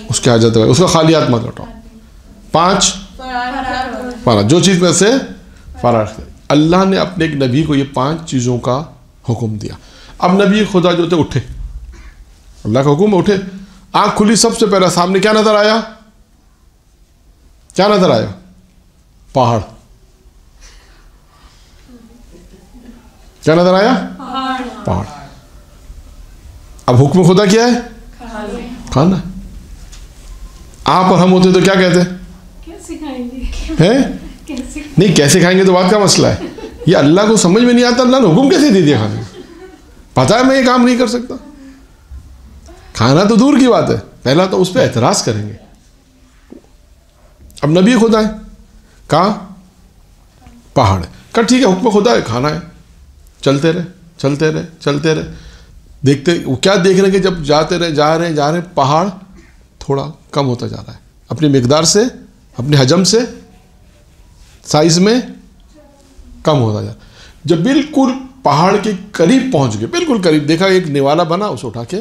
اس کی حاجت ہے, اس کا خالی ہاتھ مت لوٹاؤ. 5 فرار, جو چیز میں سے فرار. اللہ نے اپنے ایک نبی کو یہ 5 چیزوں کا حکم دیا. اب نبی خدا جو تھے اٹھے, اللہ کا حکم اٹھے, آنکھ کھلی, سب سے پہلا سامنے کیا نظر آیا؟ کیا نظر آیا؟ پہاڑ. کیا نظر آیا؟ پہاڑ. اب حکم خدا کیا ہے؟ کھانا. آپ اور ہم ہوتے تو کیا کہتے ہیں؟ نہیں, کیسے کھائیں گے تو بات کا مسئلہ ہے. یہ اللہ کو سمجھ میں نہیں آتا, اللہ نے حکم کیسے دے دیا کھانے کا؟ پتا ہے میں یہ کام نہیں کر سکتا. کھانا تو دور کی بات ہے, پہلا تو اس پہ اعتراض کریں گے. اب نبی خدا ہے, کہاں؟ پہاڑ ہے. کہا ٹھیک ہے, حکم خدا ہے, کھانا ہے. چلتے رہے چلتے رہے چلتے رہے, دیکھتے وہ کیا دیکھ رہے ہیں کہ جب جاتے رہے جا رہے ہیں پہاڑ تھوڑا کم ہوتا جا رہا ہے, اپنی مقدار سے, اپنے حجم سے, سائز میں کم ہوتا جا رہا ہے. جب بالکل پہاڑ کے قریب پہنچ گئے, بالکل قریب, دیکھا ایک نوالا بنا, اسے اٹھا کے.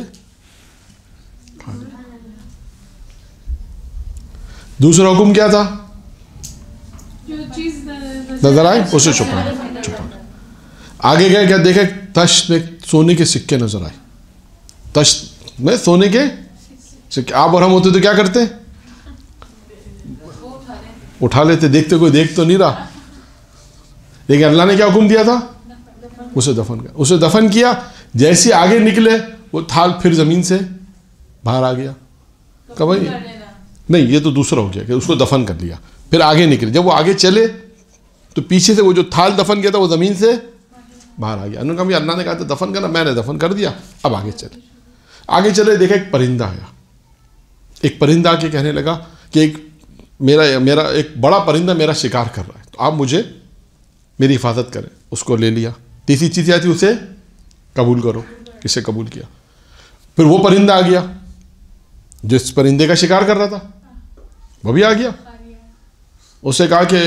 دوسرا حکم کیا تھا؟ نظر آئے اسے چھپانا. آگے گئے, کیا دیکھا؟ تشت میں سونے کے سکے نظر آئے. تشت میں سونے کے سکے. آپ اور ہم ہوتے تو کیا کرتے؟ اٹھا لیتے. دیکھتے کوئی دیکھ تو نہیں رہا, لیکن اللہ نے کیا حکم دیا تھا؟ اسے دفن کیا. اسے دفن کیا. جیسے آگے نکلے وہ تھال پھر زمین سے باہر آ گیا. کہ بھائی نہیں, یہ تو دوسرا ہو گیا کہ اس کو دفن کر لیا. پھر آگے نکلے, جب وہ آگے چلے تو پیچھے سے وہ جو تھال دفن کیا تھا وہ زمین سے باہر آ گیا. انہوں نے کہا اللہ نے کہا تھا دفن کرنا, میں نے دفن کر دیا. اب آگے چلے. آگے چلے, دیکھا ایک پرندہ آیا. ایک پرندہ آ کے کہنے لگا کہ میرا ایک بڑا پرندہ میرا شکار کر رہا ہے, تو آپ مجھے میری حفاظت کریں. اس کو لے لیا. تیسری چیز آتی اسے قبول کرو. اسے قبول کیا. پھر وہ پرندہ آ گیا جس پرندے کا شکار کر رہا تھا, وہ بھی آ گیا. اسے کہا کہ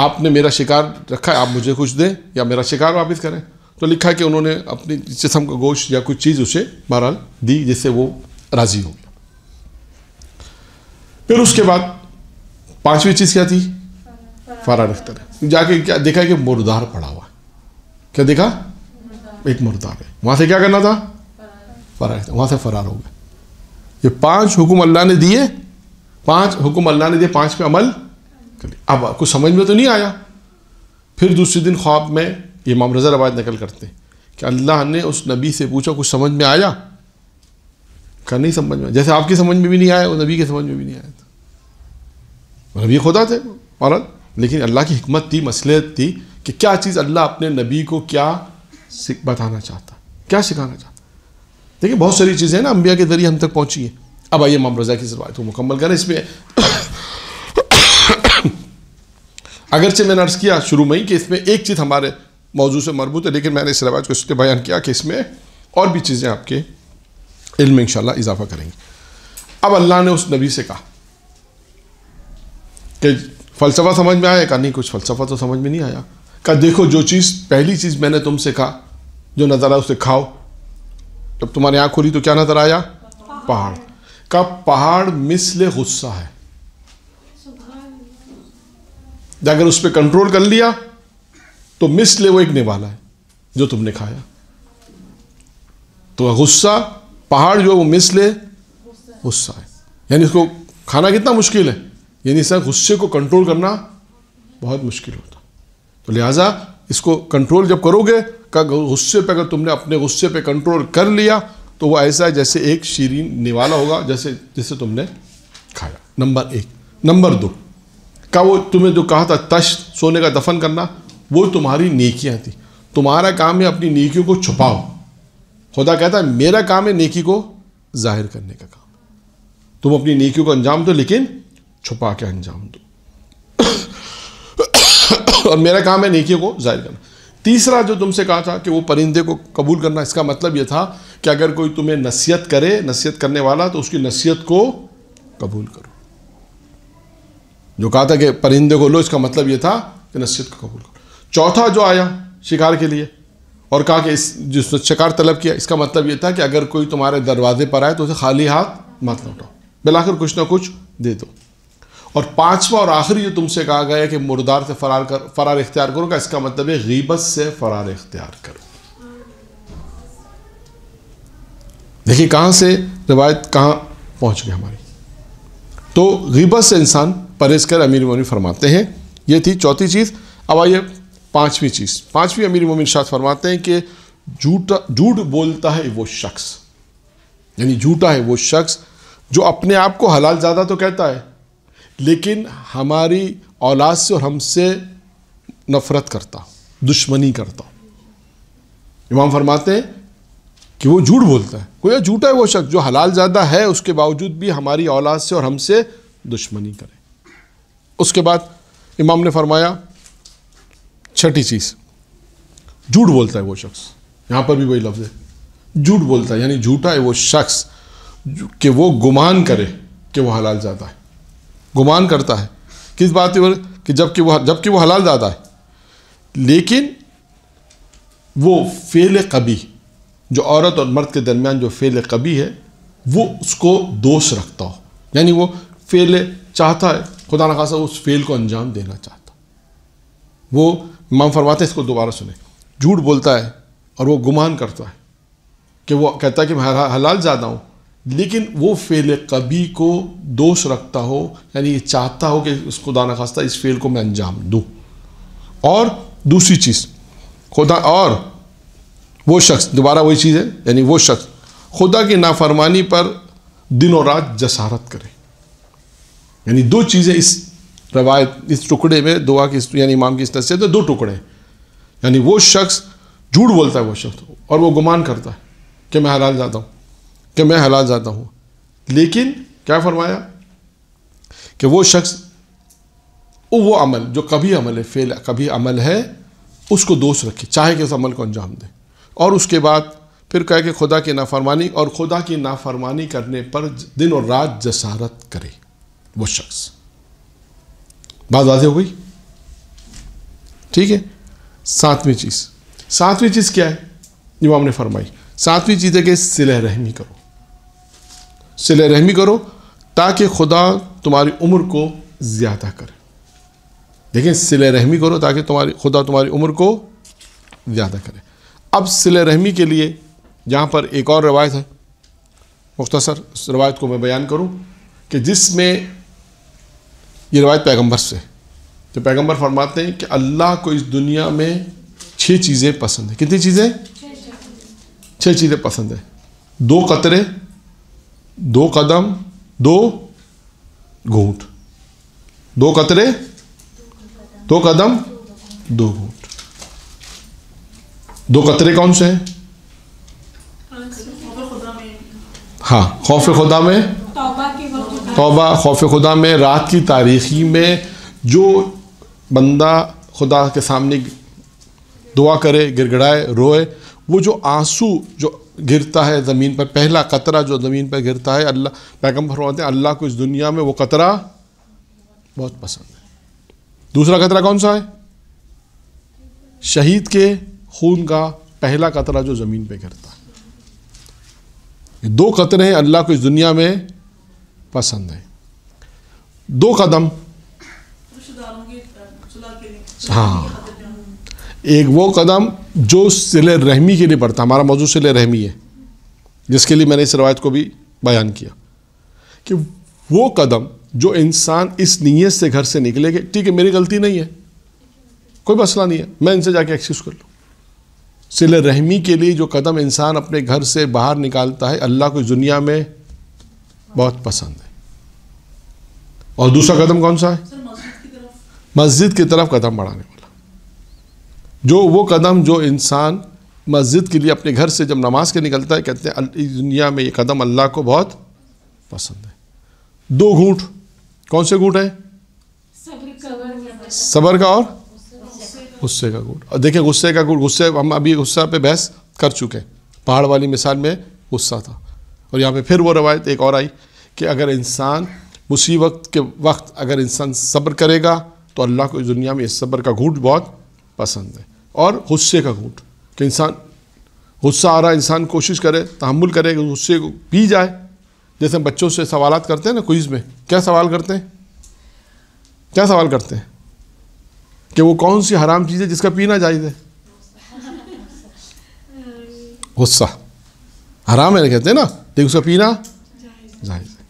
آپ نے میرا شکار رکھا ہے, آپ مجھے کچھ دیں یا میرا شکار واپس کریں. تو لکھا ہے کہ انہوں نے اپنی جسم کا گوشت یا کچھ چیز اسے بہرحال دی, جس سے وہ راضی ہو گیا. پھر اس کے بعد 5ویں چیز کیا تھی؟ فرار اختیار. جا کے کیا دیکھا کہ مردار پڑا ہوا ہے. کیا دیکھا؟ ایک مردار ہے. وہاں سے کیا کرنا تھا؟ فرار اختیار. وہاں سے فرار ہو گئے. یہ 5 حکم اللہ نے دیے, 5 حکم اللہ نے دیے, 5 پہ عمل کر لیا. اب کچھ سمجھ میں تو نہیں آیا. پھر دوسرے دن خواب میں امام رضا روایت نقل کرتے ہیں کہ اللہ نے اس نبی سے پوچھا کچھ سمجھ میں آیا؟ کہ نہیں سمجھ میں. جیسے آپ کی سمجھ میں بھی نہیں آیا, وہ نبی کی سمجھ میں بھی نہیں آیا تھا. نبی خدا تھے عورت, لیکن اللہ کی حکمت تھی, مصلحت تھی کہ کیا چیز اللہ اپنے نبی کو کیا بتانا چاہتا, کیا سکھانا چاہتا. دیکھیں بہت ساری چیزیں نا انبیاء کے ذریعے ہم تک پہنچی ہیں. اب آئیے امام رضا کی روایت کو مکمل کریں. اس میں اگرچہ میں نے عرض کیا شروع میں ہی کہ اس میں ایک چیز ہمارے موضوع سے مربوط ہے, لیکن میں نے اس روایت کو اس لیے بیان کیا کہ اس میں اور بھی چیزیں آپ کے علم میں انشاءاللہ اضافہ کریں گی. اب اللہ نے اس نبی سے کہا کہ فلسفہ سمجھ میں آیا؟ کہ نہیں, کچھ فلسفہ تو سمجھ میں نہیں آیا. کہ دیکھو جو چیز, پہلی چیز میں نے تم سے کہا جو نظر آئے اسے کھاؤ, جب تمہاری آنکھ کھلی تو کیا نظر آیا؟ پہاڑ. کا پہاڑ مثل غصہ ہے. اگر اس پہ کنٹرول کر لیا تو مثل وہ ایک نوالا ہے جو تم نے کھایا. تو غصہ پہاڑ جو ہے وہ مثل غصہ ہے. یعنی اس کو کھانا کتنا مشکل ہے، یعنی سر غصے کو کنٹرول کرنا بہت مشکل ہوتا. تو لہٰذا اس کو کنٹرول جب کرو گے، غصے پہ اگر تم نے اپنے غصے پہ کنٹرول کر لیا تو وہ ایسا ہے جیسے ایک شیرین نوالا ہوگا جسے تم نے کھایا. نمبر 1. نمبر 2 کا وہ تمہیں جو کہا تھا تش سونے کا دفن کرنا، وہ تمہاری نیکیاں تھیں. تمہارا کام ہے اپنی نیکیوں کو چھپاؤ. خدا کہتا ہے میرا کام ہے نیکی کو ظاہر کرنے کا کام. تم اپنی نیکیوں کو انجام دو لیکن چھپا کے انجام دو. اور میرا کام ہے نیکیوں کو ظاہر کرنا. تیسرا جو تم سے کہا تھا کہ وہ پرندے کو قبول کرنا، اس کا مطلب یہ تھا کہ اگر کوئی تمہیں نصیحت کرے، نصیحت کرنے والا، تو اس کی نصیحت کو قبول کرو. جو کہا تھا کہ پرندے کو لو، اس کا مطلب یہ تھا کہ نصیحت کو قبول کرو. چوتھا جو آیا شکار کے لیے اور کہا کہ جس نے شکار طلب کیا، اس کا مطلب یہ تھا کہ اگر کوئی تمہارے دروازے پر آئے تو اسے خالی ہاتھ مت لوٹاؤ، بالآخر کچھ نہ کچھ دے دو. اور پانچواں اور آخری جو تم سے کہا گیا ہے کہ مردار سے فرار اختیار کرو کا، اس کا مطلب ہے غیبت سے فرار اختیار کرو. دیکھیے کہاں سے روایت کہاں پہنچ گئی ہماری. تو غیبت سے انسان پرہیز کر، امیر مومنین فرماتے ہیں. یہ تھی چوتھی چیز. اب آئیے پانچویں چیز. پانچویں امیر مومنین ارشاد فرماتے ہیں کہ جھوٹ بولتا ہے وہ شخص، یعنی جھوٹا ہے وہ شخص جو اپنے آپ کو حلال زادہ تو کہتا ہے لیکن ہماری اولاد سے اور ہم سے نفرت کرتا، دشمنی کرتا. امام فرماتے ہیں کہ وہ جھوٹ بولتا ہے. کوئی جھوٹا ہے وہ شخص جو حلال زادہ ہے اس کے باوجود بھی ہماری اولاد سے اور ہم سے دشمنی کرے. اس کے بعد امام نے فرمایا چھٹی چیز، جھوٹ بولتا ہے وہ شخص. یہاں پر بھی وہی لفظ ہے، جھوٹ بولتا ہے، یعنی جھوٹا ہے وہ شخص کہ وہ گمان کرے کہ وہ حلال زادہ ہے. گمان کرتا ہے کس بات پر؟ کہ جبکہ وہ حلال زادہ ہے لیکن وہ فعل قبیح، جو عورت اور مرد کے درمیان جو فعل قبیح ہے وہ اس کو دوش رکھتا ہو، یعنی وہ فعل چاہتا ہے، خدا نخواستہ اس فعل کو انجام دینا چاہتا. وہ امام فرماتے ہیں، اس کو دوبارہ سنیں، جھوٹ بولتا ہے اور وہ گمان کرتا ہے کہ وہ کہتا ہے کہ میں حلال زادہ ہوں لیکن وہ فعل قبیح کو دوش رکھتا ہو، یعنی یہ چاہتا ہو کہ اس خدا نخواستہ اس فعل کو میں انجام دوں. اور دوسری چیز خدا، اور وہ شخص، دوبارہ وہی چیز ہے، یعنی وہ شخص خدا کی نافرمانی پر دن اور رات جسارت کرے. یعنی دو چیزیں اس روایت، اس ٹکڑے میں دعا کی، یعنی امام کی اس نصیحت میں دو ٹکڑے ہیں. یعنی وہ شخص جھوٹ بولتا ہے وہ شخص اور وہ گمان کرتا ہے کہ میں حلال زادہ ہوں، کہ میں حلال زادہ ہوں، لیکن کیا فرمایا کہ وہ شخص وہ عمل جو کبھی عمل ہے، فعل کبھی عمل ہے، اس کو دوش رکھے، چاہے کہ اس عمل کو انجام دے. اور اس کے بعد پھر کہے کہ خدا کی نافرمانی، اور خدا کی نافرمانی کرنے پر دن اور رات جسارت کرے وہ شخص. بات واضح ہو گئی؟ ٹھیک ہے. ساتویں چیز کیا ہے؟ امام نے فرمائی ساتویں چیز ہے کہ صلہ رحمی کرو. صلہ رحمی کرو تاکہ خدا تمہاری عمر کو زیادہ کرے. لیکن صلہ رحمی کرو تاکہ خدا تمہاری عمر کو زیادہ کرے. اب صلہ رحمی کے لیے یہاں پر ایک اور روایت ہے، مختصر اس روایت کو میں بیان کروں کہ جس میں یہ روایت پیغمبر سے، تو پیغمبر فرماتے ہیں کہ اللہ کو اس دنیا میں 6 چیزیں پسند ہیں. کتنی چیزیں؟ 6 چیزیں پسند ہیں. 2 قطرے، 2 قدم، 2 گھونٹ. 2 قطرے، 2 قدم، 2 گھونٹ. 2 قطرے کون سے ہیں؟ ہاں، خوف خدا میں توبہ، خوف خدا میں، رات کی تاریکی میں جو بندہ خدا کے سامنے دعا کرے، گڑ گڑائے، روئے، وہ جو آنسو جو گرتا ہے زمین پر، پہلا قطرہ جو زمین پر گرتا ہے، اللہ پیغمبر فرماتے ہیں اللہ کو اس دنیا میں وہ قطرہ بہت پسند ہے. دوسرا قطرہ کون سا ہے؟ شہید کے خون کا پہلا قطرہ جو زمین پہ گرتا ہے. یہ 2 قطرے ہیں اللہ کو اس دنیا میں پسند ہیں. 2 قدم. ہاں، ایک وہ قدم جو صلہ رحمی کے لیے پڑتا، ہمارا موضوع صلہ رحمی ہے، جس کے لیے میں نے اس روایت کو بھی بیان کیا کہ وہ قدم جو انسان اس نیت سے گھر سے نکلے کہ ٹھیک ہے میری غلطی نہیں ہے، کوئی مسئلہ نہیں ہے، میں ان سے جا کے ایکسکیوز کر لوں. صلہ رحمی کے لیے جو قدم انسان اپنے گھر سے باہر نکالتا ہے، اللہ کو اس دنیا میں بہت پسند ہے. اور دوسرا قدم کون سا ہے؟ مسجد کی طرف قدم بڑھانے والا. جو وہ قدم جو انسان مسجد کے لیے اپنے گھر سے جب نماز کے نکلتا ہے، کہتے ہیں اس دنیا میں یہ قدم اللہ کو بہت پسند ہے. 2 گھونٹ، کون سے گھونٹ ہیں؟ صبر کا اور غصے کا گھونٹ. اور دیکھیں غصے کا گھونٹ، غصے ہم ابھی غصہ پہ بحث کر چکے ہیں. پہاڑ والی مثال میں غصہ تھا، اور یہاں پہ پھر وہ روایت ایک اور آئی کہ اگر انسان مصیبت کے وقت اگر انسان صبر کرے گا تو اللہ کو اس دنیا میں اس صبر کا گھونٹ بہت پسند ہے. اور غصے کا گھونٹ کہ انسان غصہ آ رہا ہے، انسان کوشش کرے، تحمل کرے کہ غصے کو پی جائے. جیسے ہم بچوں سے سوالات کرتے ہیں نا کوئز میں، کیا سوال کرتے ہیں؟ کیا سوال کرتے ہیں کہ وہ کون سی حرام چیز ہے جس کا پینا جائز ہے؟ غصہ حرام ہے کہتے ہیں نا، لیکن اس کا پینا جائز ہے.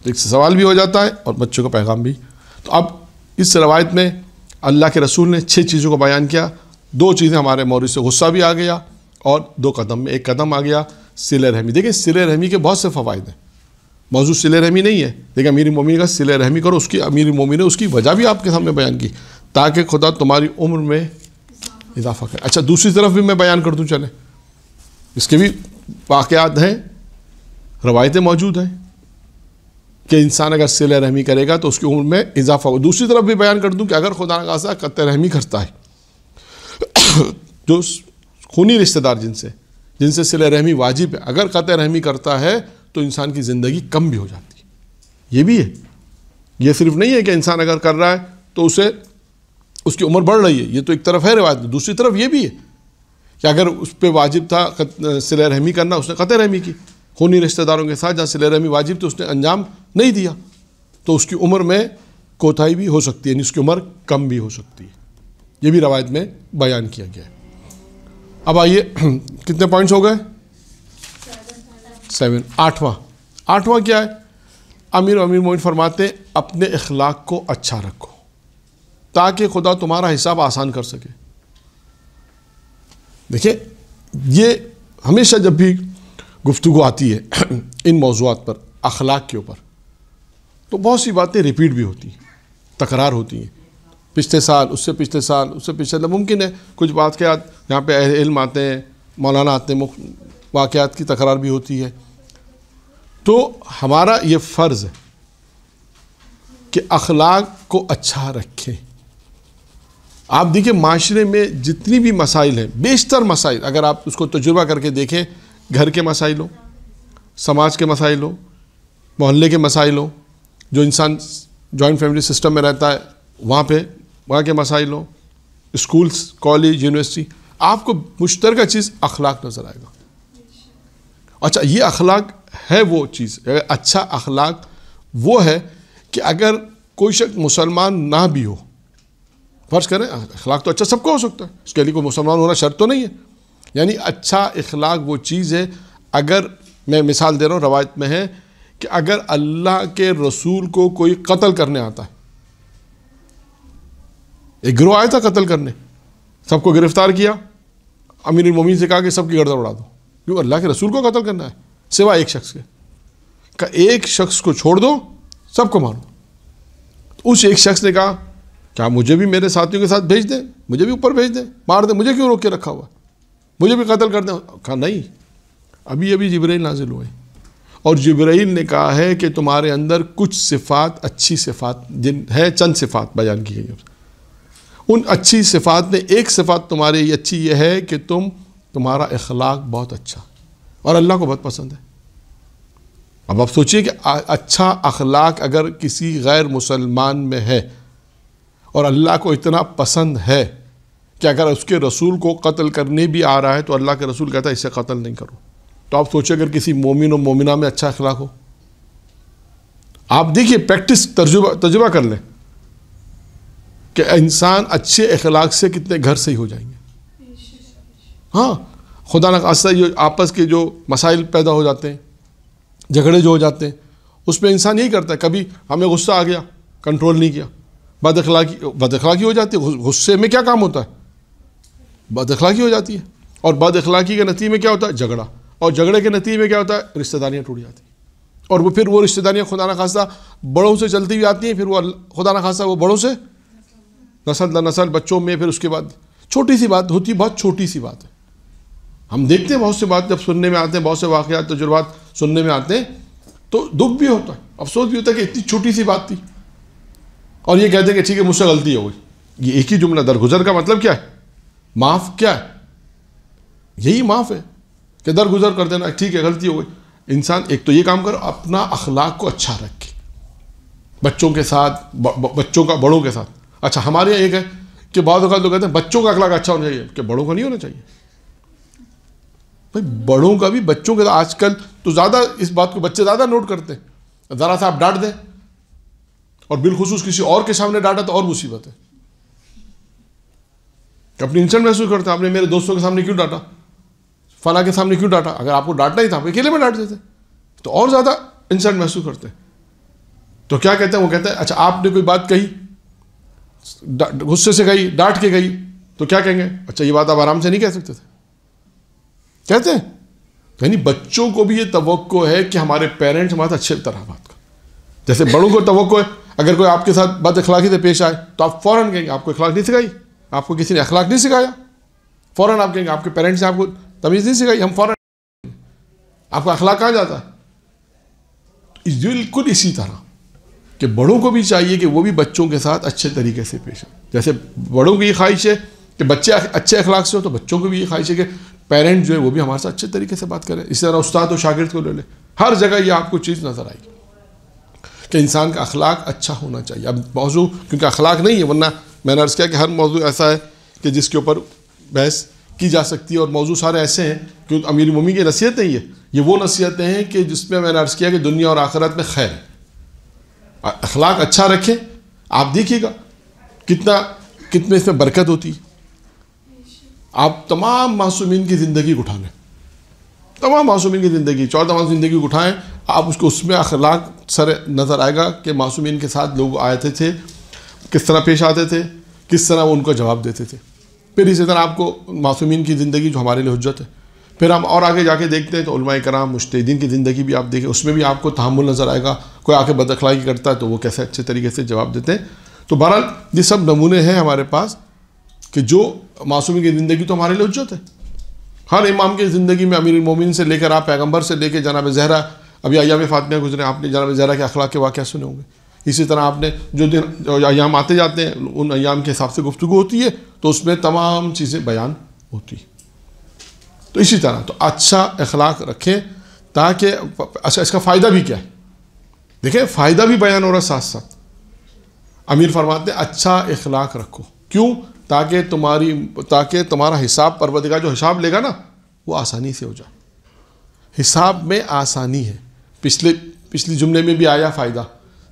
ایک سوال بھی ہو جاتا ہے اور بچوں کا پیغام بھی. تو اب اس روایت میں اللہ کے رسول نے 6 چیزوں کو بیان کیا. 2 چیزیں ہمارے مورد سے غصہ بھی آ گیا، اور 2 قدم میں ایک قدم آ گیا صلہ رحمی. دیکھیں صلہ رحمی کے بہت سے فوائد ہیں. موضوع صلہ رحمی نہیں ہے، لیکن امیر المومنین کا صلہ رحمی کرو. اس کی امیر المومنین نے اس کی وجہ بھی آپ کے سامنے بیان کی تاکہ خدا تمہاری عمر میں اضافہ کرے. اچھا دوسری طرف بھی میں بیان کر دوں، چلیں اس کے بھی واقعات ہیں، روایتیں موجود ہیں کہ انسان اگر صلہ رحمی کرے گا تو اس کی عمر میں اضافہ ہو. دوسری طرف بھی بیان کر دوں کہ اگر خدا نخواستہ قطع رحمی کرتا ہے، جو خونی رشتہ دار جن سے صلہ رحمی واجب ہے، اگر قطع رحمی کرتا ہے تو انسان کی زندگی کم بھی ہو جاتی ہے. یہ بھی ہے، یہ صرف نہیں ہے کہ انسان اگر کر رہا ہے تو اس کی عمر بڑھ رہی ہے، یہ تو ایک طرف ہے روایت. دوسری طرف یہ بھی ہے کہ اگر اس پہ واجب تھا صلہ رحمی کرنا، اس نے قطع رحمی کی خونی رشتہ داروں کے ساتھ، جہاں صلہ رحمی واجب تو اس نے انجام نہیں دیا، تو اس کی عمر میں کوتاہی بھی ہو سکتی ہے، یعنی اس کی عمر کم بھی ہو سکتی ہے. یہ بھی روایت میں بیان کیا گیا ہے. اب آئیے کتنے پوائنٹس ہو گئے؟ 7. 8واں کیا ہے؟ امیر مومنین فرماتے ہیں اپنے اخلاق کو اچھا رکھو تاکہ خدا تمہارا حساب آسان کر سکے. دیکھیں یہ ہمیشہ جب بھی گفتگو آتی ہے ان موضوعات پر، اخلاق کے اوپر، تو بہت سی باتیں ریپیٹ بھی ہوتی ہیں، تکرار ہوتی ہیں. پچھلے سال، اس سے پچھلے سال، اس سے پچھلے سال، ممکن ہے کچھ واقعات یہاں پہ اہل علم آتے ہیں، مولانا آتے ہیں، واقعات کی تکرار بھی ہوتی ہے. تو ہمارا یہ فرض ہے کہ اخلاق کو اچھا رکھیں. آپ دیکھیں معاشرے میں جتنی بھی مسائل ہیں، بیشتر مسائل اگر آپ اس کو تجربہ کر کے دیکھیں، گھر کے مسائل ہوں، سماج کے مسائل ہوں، محلے کے مسائل ہوں، جو انسان جوائنٹ فیملی سسٹم میں رہتا ہے وہاں کے مسائل ہوں، اسکولس، کالج، یونیورسٹی، آپ کو مشترکہ چیز اخلاق نظر آئے گا. اچھا یہ اخلاق ہے وہ چیز، اچھا اخلاق وہ ہے کہ اگر کوئی شخص مسلمان نہ بھی ہو، فرض کریں اخلاق تو اچھا سب کو ہو سکتا ہے، اس کے لیے کوئی مسلمان ہونا شرط تو نہیں ہے. یعنی اچھا اخلاق وہ چیز ہے، اگر میں مثال دے رہا ہوں، روایت میں ہے کہ اگر اللہ کے رسول کو کوئی قتل کرنے آتا ہے، ایک گروہ آیا تھا قتل کرنے، سب کو گرفتار کیا، امیر المومنین سے کہا کہ سب کی گردن اڑا دو، کیوں؟ اللہ کے رسول کو قتل کرنا ہے، سوائے ایک شخص کے، کہ ایک شخص کو چھوڑ دو، سب کو مار دو. اس ایک شخص نے کہا کیا مجھے بھی میرے ساتھیوں کے ساتھ بھیج دیں، مجھے بھی اوپر بھیج دیں، مار دیں، مجھے کیوں روک کے رکھا ہوا، مجھے بھی قتل کر دیں؟ کہا نہیں، ابھی جبرائیل نازل ہوئے اور جبرائیل نے کہا ہے کہ تمہارے اندر کچھ صفات، اچھی صفات جن ہے، چند صفات بیان کی گئی. ان اچھی صفات میں ایک صفات تمہاری اچھی یہ ہے کہ تمہارا اخلاق بہت اچھا اور اللہ کو بہت پسند ہے. اب آپ سوچئے کہ اچھا اخلاق اگر کسی غیر مسلمان میں ہے اور اللہ کو اتنا پسند ہے کہ اگر اس کے رسول کو قتل کرنے بھی آ رہا ہے تو اللہ کے رسول کہتا ہے اسے قتل نہیں کرو. تو آپ سوچیں اگر کسی مومن و مومنہ میں اچھا اخلاق ہو. آپ دیکھیے پریکٹس تجربہ کر لیں کہ انسان اچھے اخلاق سے کتنے گھر سے ہی ہو جائیں گے. ہاں خدا نہ خواستہ یہ آپس کے جو مسائل پیدا ہو جاتے ہیں, جھگڑے جو ہو جاتے ہیں, اس پہ انسان یہی کرتا ہے, کبھی ہمیں غصہ آ گیا کنٹرول نہیں کیا, بد اخلاقی ہو جاتی ہے. غصے میں کیا کام ہوتا ہے؟ بد اخلاقی ہو جاتی ہے, اور بد اخلاقی کے نتیجے میں کیا ہوتا ہے؟ جھگڑا, اور جھگڑے کے نتیجے میں کیا ہوتا ہے؟ رشتہ داریاں ٹوٹ جاتی ہیں, اور وہ پھر وہ رشتہ داریاں خدا نہ خواستہ بڑوں سے چلتی ہوئی آتی ہیں, پھر وہ خدا نہ خواستہ وہ بڑوں سے نسل در نسل بچوں میں, پھر اس کے بعد چھوٹی سی بات ہوتی ہے, بہت چھوٹی سی بات ہے. ہم دیکھتے ہیں بہت سی بات جب سننے میں آتے ہیں, بہت سے واقعات تجربات سننے میں آتے ہیں تو دکھ بھی ہوتا ہے, افسوس بھی ہوتا ہے کہ اتنی چھوٹی سی بات تھی, اور یہ کہتے ہیں کہ ٹھیک ہے مجھ سے غلطی ہو گئی. یہ ایک ہی جملہ درگزر کا مطلب کیا ہے؟ معاف. کیا ہے یہی معاف ہے کہ درگزر کر دینا, ٹھیک ہے غلطی ہو گئی. انسان ایک تو یہ کام کرو, اپنا اخلاق کو اچھا رکھے بچوں کے ساتھ, بچوں کا بڑوں کے ساتھ. اچھا ہمارے یہاں ایک ہے کہ بعض اوقات لوگ کہتے ہیں بچوں کا اخلاق اچھا ہونا چاہیے, کہ بڑوں کا نہیں ہونا چاہیے. بھائی بڑوں کا بھی بچوں کے ساتھ, آج کل تو زیادہ اس بات کو بچے زیادہ نوٹ کرتے ہیں. ذرا سا آپ ڈانٹ دیں, اور بالخصوص کسی اور کے سامنے ڈانٹا تو اور مصیبت ہے. اپنی انسلٹ محسوس کرتے ہیں, آپ نے میرے دوستوں کے سامنے کیوں ڈانٹا, فلاں کے سامنے کیوں ڈانٹا. اگر آپ کو ڈانٹنا ہی تھا آپ اکیلے میں ڈانٹ دیتے تو اور زیادہ انسلٹ محسوس کرتے ہیں. تو کیا کہتے ہیں, وہ کہتے ہیں اچھا آپ نے کوئی بات کہی, غصے سے کہی, ڈانٹ کے کہی, تو کیا کہیں گے؟ اچھا یہ بات آپ آرام سے نہیں کہہ سکتے تھے, کہتے ہیں. یعنی بچوں کو بھی یہ توقع ہے کہ ہمارے پیرنٹس ہمارے اچھے طرح بات کریں. جیسے بڑوں کو توقع ہے اگر کوئی آپ کے ساتھ بد اخلاقی سے پیش آئے تو آپ فوراً کہیں گے آپ کو اخلاق نہیں سکھائی, آپ کو کسی نے اخلاق نہیں سکھایا, فوراً آپ کہیں گے آپ کے پیرنٹس نے آپ کو تمیز نہیں سکھائی, ہم فوراً آپ کا اخلاق کہاں جاتا ہے. بالکل اسی طرح کہ بڑوں کو بھی چاہیے کہ وہ بھی بچوں کے ساتھ اچھے طریقے سے پیش آئیں. جیسے بڑوں کی یہ خواہش ہے کہ بچے اچھے اخلاق سے ہو, تو بچوں کو بھی یہ خواہش ہے کہ پیرنٹ جو ہے وہ بھی ہمارے ساتھ اچھے طریقے سے بات کرے. اس طرح استاد و شاگرد کو لے لیں, ہر جگہ یہ آپ کو چیز نظر آئے گی کہ انسان کا اخلاق اچھا ہونا چاہیے. اب موضوع کیونکہ اخلاق نہیں ہے, ورنہ میں نے عرض کیا کہ ہر موضوع ایسا ہے کہ جس کے اوپر بحث کی جا سکتی ہے, اور موضوع سارے ایسے ہیں کہ امیر المومنین کی نصیحت نہیں ہے, یہ وہ نصیحتیں ہیں کہ جس میں نے عرض کیا کہ دنیا اور آخرت میں خیر ہے. اخلاق اچھا رکھیں, آپ دیکھیے گا کتنے اس میں برکت ہوتی ہے. آپ تمام معصومین کی زندگی کو اٹھا لیں, تمام معصومین کی زندگی, 14 معصومین زندگی کو اٹھائیں, آپ اس میں اخلاق سر نظر آئے گا کہ معصومین کے ساتھ لوگ آتے تھے, کس طرح پیش آتے تھے, کس طرح وہ ان کو جواب دیتے تھے. پھر اسی طرح آپ کو معصومین کی زندگی جو ہمارے لیے حجت ہے, پھر ہم اور آگے جا کے دیکھتے ہیں تو علماء کرام مجتہدین کی زندگی بھی آپ دیکھیں, اس میں بھی آپ کو تحمل نظر آئے گا. کوئی آ کے بد اخلاقی کرتا ہے تو وہ کیسے اچھے طریقے سے جواب دیتے ہیں. تو بہرحال یہ سب نمونے ہیں ہمارے پاس کہ جو معصومین کی زندگی تو ہمارے لیے حجت ہے. ہر امام کی زندگی میں امیر المومنین سے لے کر آپ پیغمبر سے لے کے جناب زہرا, ابھی ایام فاطمہ گزرے, آپ نے جناب زہرا کے اخلاق کے واقعات سنے ہوں گے. اسی طرح آپ نے جو ایام آتے جاتے ہیں ان ایام کے حساب سے گفتگو ہوتی ہے تو اس میں تمام چیزیں بیان ہوتی ہیں. تو اسی طرح تو اچھا اخلاق رکھیں تاکہ اچھا اس کا فائدہ بھی کیا ہے, دیکھیں فائدہ بھی بیان ہو رہا ہے ساتھ ساتھ. امیر فرماتے ہیں اچھا اخلاق رکھو, کیوں؟ تاکہ تمہارا حساب پروردگار جو حساب لے گا نا وہ آسانی سے ہو جائے. حساب میں آسانی ہے. پچھلی جملے میں بھی آیا فائدہ,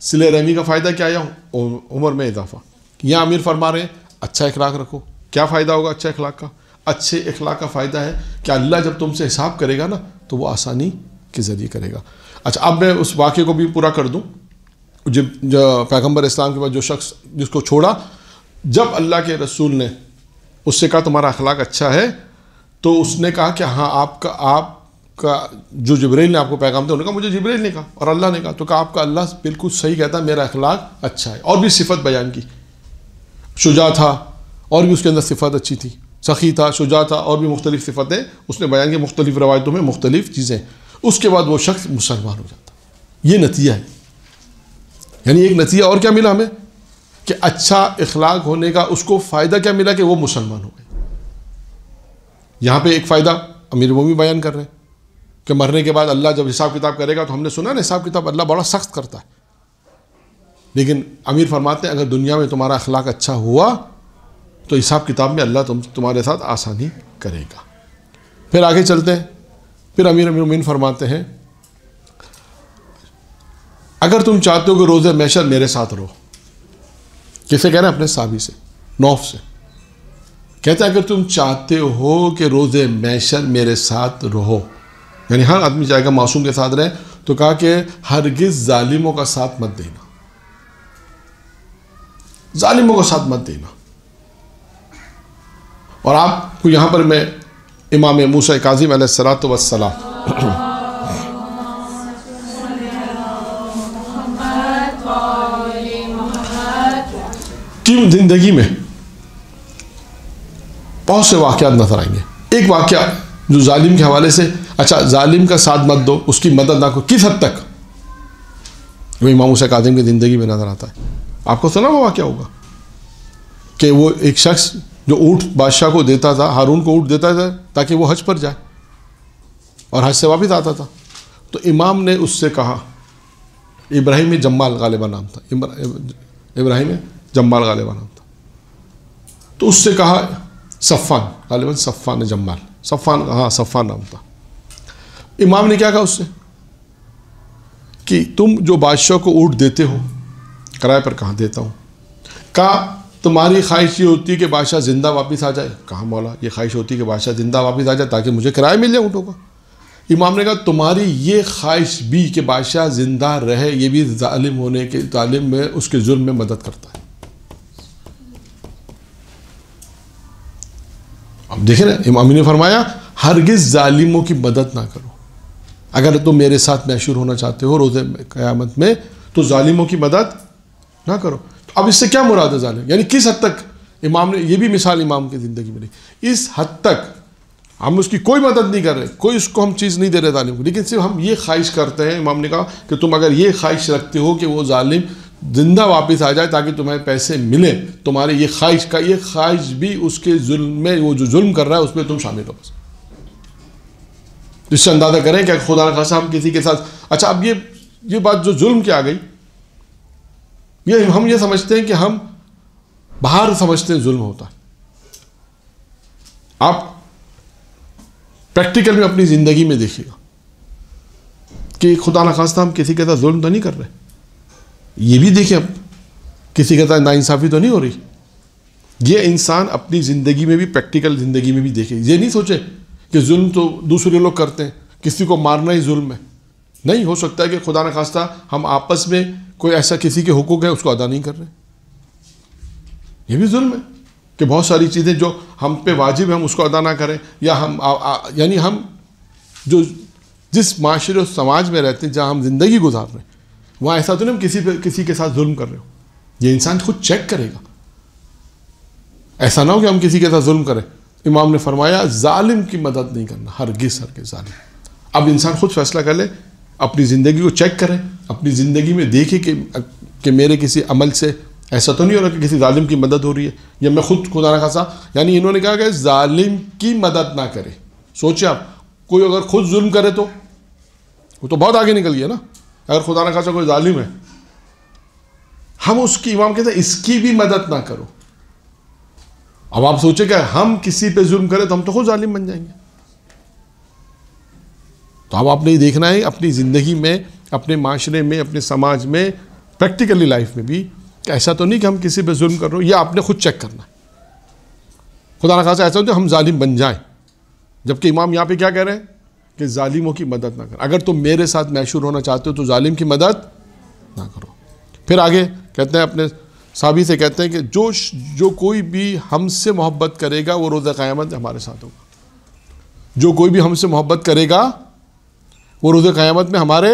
صلہ رحمی کا فائدہ کیا آیا؟ عمر میں اضافہ. یہاں امیر فرما رہے ہیں اچھا اخلاق رکھو. کیا فائدہ ہوگا اچھے اخلاق کا؟ اچھے اخلاق کا فائدہ ہے کہ اللہ جب تم سے حساب کرے گا نا تو وہ آسانی کے ذریعے کرے گا. اچھا اب میں اس واقعے کو بھی پورا کر دوں. جب پیغمبر اسلام کے بعد جو شخص جس کو چھوڑا, جب اللہ کے رسول نے اس سے کہا تمہارا اخلاق اچھا ہے, تو اس نے کہا کہ ہاں آپ کا جو جبرائیل نے آپ کو پیغام دیا, انہوں نے کہا مجھے جبرائیل نے کہا اور اللہ نے کہا. تو کہا آپ کا اللہ بالکل صحیح کہتا ہے, میرا اخلاق اچھا ہے. اور بھی صفت بیان کی, شجاع تھا اور بھی اس کے اندر صفت اچھی تھی, سخی تھا, شجاع تھا, اور بھی مختلف صفتیں اس نے بیان کی مختلف روایتوں میں مختلف چیزیں. اس کے بعد وہ شخص مسلمان ہو جاتا. یہ نتیجہ ہے. یعنی ایک نتیجہ اور کیا ملا ہمیں کہ اچھا اخلاق ہونے کا اس کو فائدہ کیا ملا کہ وہ مسلمان ہو گئے. یہاں پہ ایک فائدہ امیر المومنین بیان کر رہے ہیں کہ مرنے کے بعد اللہ جب حساب کتاب کرے گا, تو ہم نے سنا نا حساب کتاب اللہ بڑا سخت کرتا ہے, لیکن امیر فرماتے ہیں اگر دنیا میں تمہارا اخلاق اچھا ہوا تو حساب کتاب میں اللہ تمہارے ساتھ آسانی کرے گا. پھر آگے چلتے ہیں پھر امیر المومنین فرماتے ہیں اگر تم چاہتے ہو کہ روز محشر میرے ساتھ رہو، کسے کہہ رہے ہیں؟ اپنے صحابی سے، نوف سے کہتا ہے اگر تم چاہتے ہو کہ روز محشر میرے ساتھ رہو، یعنی ہر آدمی چاہے گا معصوم کے ساتھ رہے، تو کہا کہ ہرگز ظالموں کا ساتھ مت دینا، ظالموں کا ساتھ مت دینا۔ اور آپ کو یہاں پر میں امام موسیٰ کاظم علیہ الصلاۃ والسلام کی زندگی میں بہت سے واقعات نظر آئیں گے۔ ایک واقعہ جو ظالم کے حوالے سے، اچھا ظالم کا ساتھ مت دو، اس کی مدد نہ کرو، کس حد تک؟ وہ امام موسیٰ کاظم کی زندگی میں نظر آتا ہے۔ آپ کو سنا وہ واقعہ ہوگا کہ وہ ایک شخص جو اونٹ بادشاہ کو دیتا تھا، ہارون کو اونٹ دیتا تھا تاکہ وہ حج پر جائے اور حج سے واپس آتا تھا، تو امام نے اس سے کہا، ابراہیم جمال غالبا نام تھا، ابراہیم جمال غالبا نام تھا، تو اس سے کہا صفان، غالباً صفان جمال، صفان نام تھا۔ امام نے کیا کہا اس سے کہ تم جو بادشاہ کو اونٹ دیتے ہو، کرائے پر کہاں دیتا ہوں، کہا تمہاری خواہش یہ ہوتی ہے کہ بادشاہ زندہ واپس آ جائے؟ کہا مولا یہ خواہش ہوتی ہے کہ بادشاہ زندہ واپس آ جائے تاکہ مجھے کرایہ مل جائے اونٹوں کا۔ امام نے کہا تمہاری یہ خواہش بھی کہ بادشاہ زندہ رہے، یہ بھی ظالم ہونے کے ظالم میں اس کے ظلم میں مدد کرتا ہے۔ اب دیکھیں نا، امام نے فرمایا ہرگز ظالموں کی مدد نہ کرو، اگر تم میرے ساتھ محشور ہونا چاہتے ہو روز قیامت میں تو ظالموں کی مدد نہ کرو۔ تو اب اس سے کیا مراد ہے ظالم؟ یعنی کس حد تک امام نے، یہ بھی مثال امام کی زندگی میں نہیں، اس حد تک ہم اس کی کوئی مدد نہیں کر رہے، کوئی اس کو ہم چیز نہیں دے رہے ظالم کو، لیکن صرف ہم یہ خواہش کرتے ہیں۔ امام نے کہا کہ تم اگر یہ خواہش رکھتے ہو کہ وہ ظالم زندہ واپس آ جائے تاکہ تمہیں پیسے ملیں، تمہارے یہ خواہش بھی اس کے ظلم میں، وہ جو ظلم کر رہا ہے اس میں تم شامل ہو۔ بس اس سے اندازہ کریں کہ خدا نہ خواستہ ہم کسی کے ساتھ، اچھا اب یہ بات جو ظلم کی آ گئی، یہ ہم یہ سمجھتے ہیں کہ ہم باہر سمجھتے ہیں ظلم ہوتا ہے۔ آپ پریکٹیکل میں اپنی زندگی میں دیکھیے گا کہ خدا نہ خواستہ ہم کسی کے ساتھ ظلم تو نہیں کر رہے، یہ بھی دیکھیں اب کسی کے ساتھ ناانصافی تو نہیں ہو رہی۔ یہ انسان اپنی زندگی میں بھی، پریکٹیکل زندگی میں بھی دیکھے، یہ نہیں سوچے کہ ظلم تو دوسرے لوگ کرتے ہیں، کسی کو مارنا ہی ظلم ہے۔ نہیں، ہو سکتا ہے کہ خدا نہ خواستہ ہم آپس میں کوئی ایسا کسی کے حقوق ہے اس کو ادا نہیں کر رہے، یہ بھی ظلم ہے کہ بہت ساری چیزیں جو ہم پہ واجب ہے ہم اس کو ادا نہ کریں، یا یعنی ہم جو جس معاشرے اور سماج میں رہتے ہیں، جہاں ہم زندگی گزار رہے ہیں، وہاں ایسا تو نہیں ہم کسی کے ساتھ ظلم کر رہے ہو۔ یہ انسان خود چیک کرے گا، ایسا نہ ہو کہ ہم کسی کے ساتھ ظلم کریں۔ امام نے فرمایا ظالم کی مدد نہیں کرنا، ہرگز ظالم۔ اب انسان خود فیصلہ کر لے، اپنی زندگی کو چیک کرے، اپنی زندگی میں دیکھے کہ میرے کسی عمل سے ایسا تو نہیں ہو رہا کہ کسی ظالم کی مدد ہو رہی ہے، یا میں خود خدا نہ خواستہ، یعنی انہوں نے کہا کہ ظالم کی مدد نہ کرے۔ سوچیں آپ، کوئی اگر خود ظلم کرے تو وہ تو بہت آگے نکل گیا نا۔ اگر خدا نہ خواستہ کوئی ظالم ہے، ہم اس کی، امام کہتے ہیں اس کی بھی مدد نہ کرو۔ اب آپ سوچیں کہ ہم کسی پہ ظلم کریں تو ہم تو خود ظالم بن جائیں گے۔ تو اب آپ نے یہ دیکھنا ہے اپنی زندگی میں، اپنے معاشرے میں، اپنے سماج میں، پریکٹیکلی لائف میں بھی، کہ ایسا تو نہیں کہ ہم کسی پہ ظلم کر رہے ہو، یہ آپ نے خود چیک کرنا ہے۔ خدا نہ خواستہ ایسا ہو کہ ہم ظالم بن جائیں، جبکہ امام یہاں پہ کیا کہہ رہے ہیں کہ ظالموں کی مدد نہ کرو، اگر تم میرے ساتھ محشور ہونا چاہتے ہو تو ظالم کی مدد نہ کرو۔ پھر آگے کہتے ہیں اپنے صحابی سے کہتے ہیں کہ جو کوئی بھی ہم سے محبت کرے گا وہ روز قیامت ہمارے ساتھ ہوگا، جو کوئی بھی ہم سے محبت کرے گا وہ روز قیامت میں ہمارے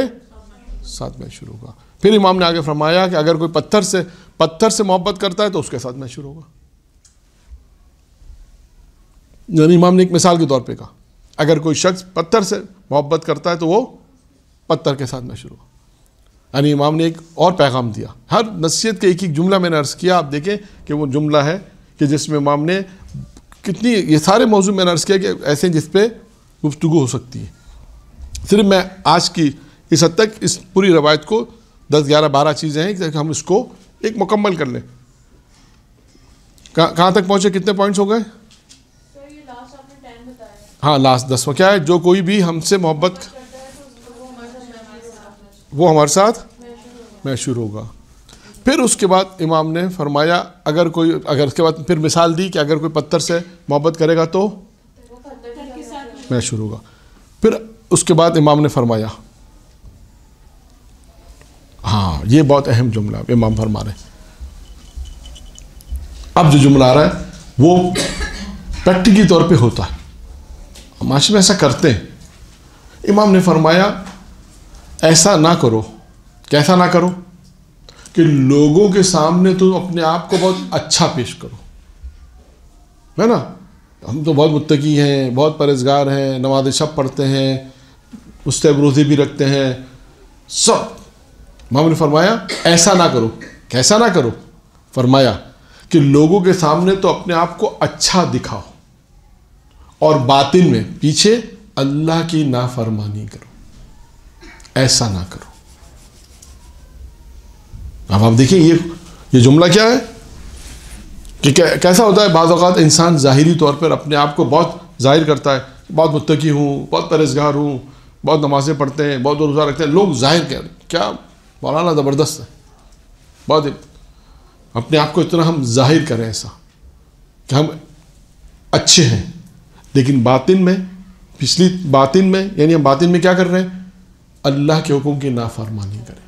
ساتھ محشور ہوگا۔ پھر امام نے آگے فرمایا کہ اگر کوئی پتھر سے محبت کرتا ہے تو اس کے ساتھ محشور ہوگا۔ یعنی امام نے ایک مثال کے طور پہ کہا اگر کوئی شخص پتھر سے محبت کرتا ہے تو وہ پتھر کے ساتھ محشور ہوگا۔ یعنی امام نے ایک اور پیغام دیا، ہر نصیحت کے ایک جملہ میں نے عرض کیا، آپ دیکھیں کہ وہ جملہ ہے کہ جس میں امام نے کتنی، یہ سارے موضوع میں نے عرض کیا کہ ایسے ہیں جس پہ گفتگو ہو سکتی ہے۔ صرف میں آج کی اس حد تک اس پوری روایت کو 10 11 12 چیزیں ہیں کہ ہم اس کو ایک مکمل کر لیں۔ کہاں تک پہنچے، کتنے پوائنٹس ہو گئے؟ ہاں لاسٹ 10واں کیا ہے؟ جو کوئی بھی ہم سے محبت وہ ہمارے ساتھ محشور ہوگا. پھر اس کے بعد امام نے فرمایا اگر اس کے بعد پھر مثال دی کہ اگر کوئی پتھر سے محبت کرے گا تو محشور ہوگا. پھر اس کے بعد امام نے فرمایا، ہاں یہ بہت اہم جملہ امام فرما رہے ہیں. اب جو جملہ آ رہا ہے وہ پریکٹیکلی طور پہ ہوتا ہے، معاشرے میں ایسا کرتے ہیں. امام نے فرمایا ایسا نہ کرو. کیسا نہ کرو؟ کہ لوگوں کے سامنے تو اپنے آپ کو بہت اچھا پیش کرو، ہے نا. ہم تو بہت متقی ہیں، بہت پرہیزگار ہیں، نماز شب پڑھتے ہیں، مستحب روزے بھی رکھتے ہیں سب. امام نے فرمایا ایسا نہ کرو. کیسا نہ کرو؟ فرمایا کہ لوگوں کے سامنے تو اپنے آپ کو اچھا دکھاؤ اور باطن میں پیچھے اللہ کی نافرمانی کرو. ایسا نہ کرو. اب آپ دیکھیں یہ جملہ کیا ہے کہ کیسا ہوتا ہے. بعض اوقات انسان ظاہری طور پر اپنے آپ کو بہت ظاہر کرتا ہے، بہت متقی ہوں، بہت پرہیزگار ہوں، بہت نمازیں پڑھتے ہیں، بہت روزہ رکھتے ہیں. لوگ ظاہر کیا مولانا زبردست ہے، بہت اپنے آپ کو اتنا ہم ظاہر کریں ایسا کہ ہم اچھے ہیں، لیکن باطن میں یعنی ہم باطن میں کیا کر رہے ہیں؟ اللہ کے حکم کی نافرمانی کریں.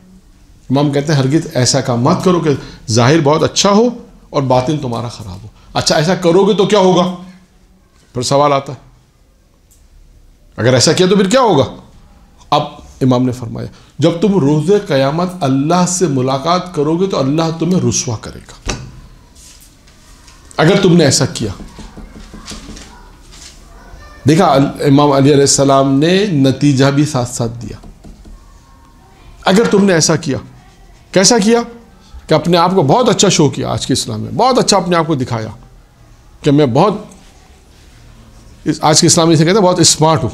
امام کہتے ہیں ہرگز ایسا کام مت کرو کہ ظاہر بہت اچھا ہو اور باطن تمہارا خراب ہو. اچھا ایسا کرو گے تو کیا ہوگا؟ پھر سوال آتا ہے اگر ایسا کیا تو پھر کیا ہوگا؟ اب امام نے فرمایا جب تم روز قیامت اللہ سے ملاقات کرو گے تو اللہ تمہیں رسوا کرے گا اگر تم نے ایسا کیا. دیکھا امام علی علیہ السلام نے نتیجہ بھی ساتھ ساتھ دیا. اگر تم نے ایسا کیا، کیسا کیا؟ کہ اپنے آپ کو بہت اچھا شو کیا. آج کے اسلام میں بہت اچھا اپنے آپ کو دکھایا کہ میں آج کے اسلام میں اسے کہتے ہیں بہت اسمارٹ ہوں.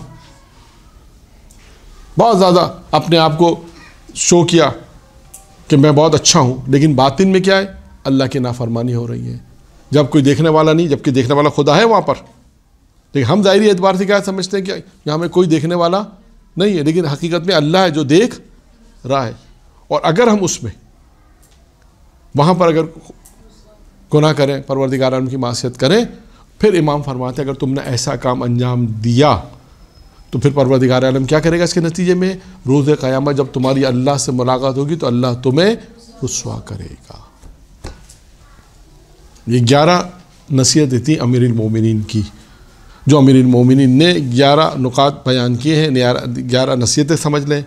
بہت زیادہ اپنے آپ کو شو کیا کہ میں بہت اچھا ہوں، لیکن باطن میں کیا ہے؟ اللہ کی نافرمانی ہو رہی ہے. جب کوئی دیکھنے والا نہیں، جبکہ دیکھنے والا خدا ہے وہاں پر. لیکن ہم ظاہری اعتبار سے کیا سمجھتے ہیں کہ یہاں میں کوئی دیکھنے والا نہیں ہے، لیکن حقیقت میں اللہ ہے جو دیکھ رہا ہے. اور اگر ہم اس میں وہاں پر اگر گناہ کریں، پروردگار عالم کی معصیت کریں، پھر امام فرماتے ہیں اگر تم نے ایسا کام انجام دیا تو پھر پروردگار عالم کیا کرے گا؟ اس کے نتیجے میں روز قیامت جب تمہاری اللہ سے ملاقات ہوگی تو اللہ تمہیں رسوا کرے گا. یہ 11 نصیحتیں تھیں امیر المومنین کی، جو امیر المومنین نے 11 نکات بیان کیے ہیں. 11 نصیحتیں سمجھ لیں،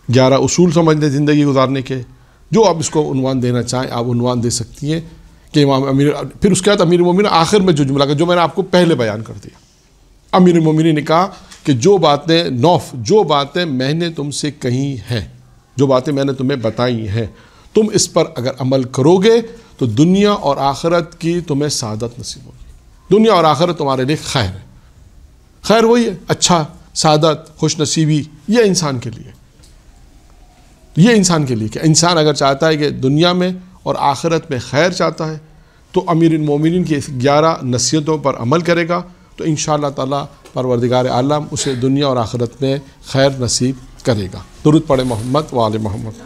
11 اصول سمجھ لیں زندگی گزارنے کے. جو آپ اس کو عنوان دینا چاہیں آپ عنوان دے سکتی ہیں کہ امام پھر اس کے بعد امیر المومنین آخر میں جو جملہ جو میں نے آپ کو پہلے بیان کر دیا. امیر المومنین نے کہا کہ جو باتیں میں نے تم سے کہی ہیں، جو باتیں میں نے تمہیں بتائی ہیں، تم اس پر اگر عمل کرو گے تو دنیا اور آخرت کی تمہیں سعادت نصیب ہوگی. دنیا اور آخرت تمہارے لیے خیر ہے. خیر وہی ہے اچھا، سعادت، خوش نصیبی. یہ انسان کے لیے کہ انسان اگر چاہتا ہے کہ دنیا میں اور آخرت میں خیر چاہتا ہے تو امیر المومنین کی 11 نصیحتوں پر عمل کرے گا تو انشاءاللہ تعالی پروردگار عالم اسے دنیا اور آخرت میں خیر نصیب کرے گا. درود پڑھے محمد و آل محمد.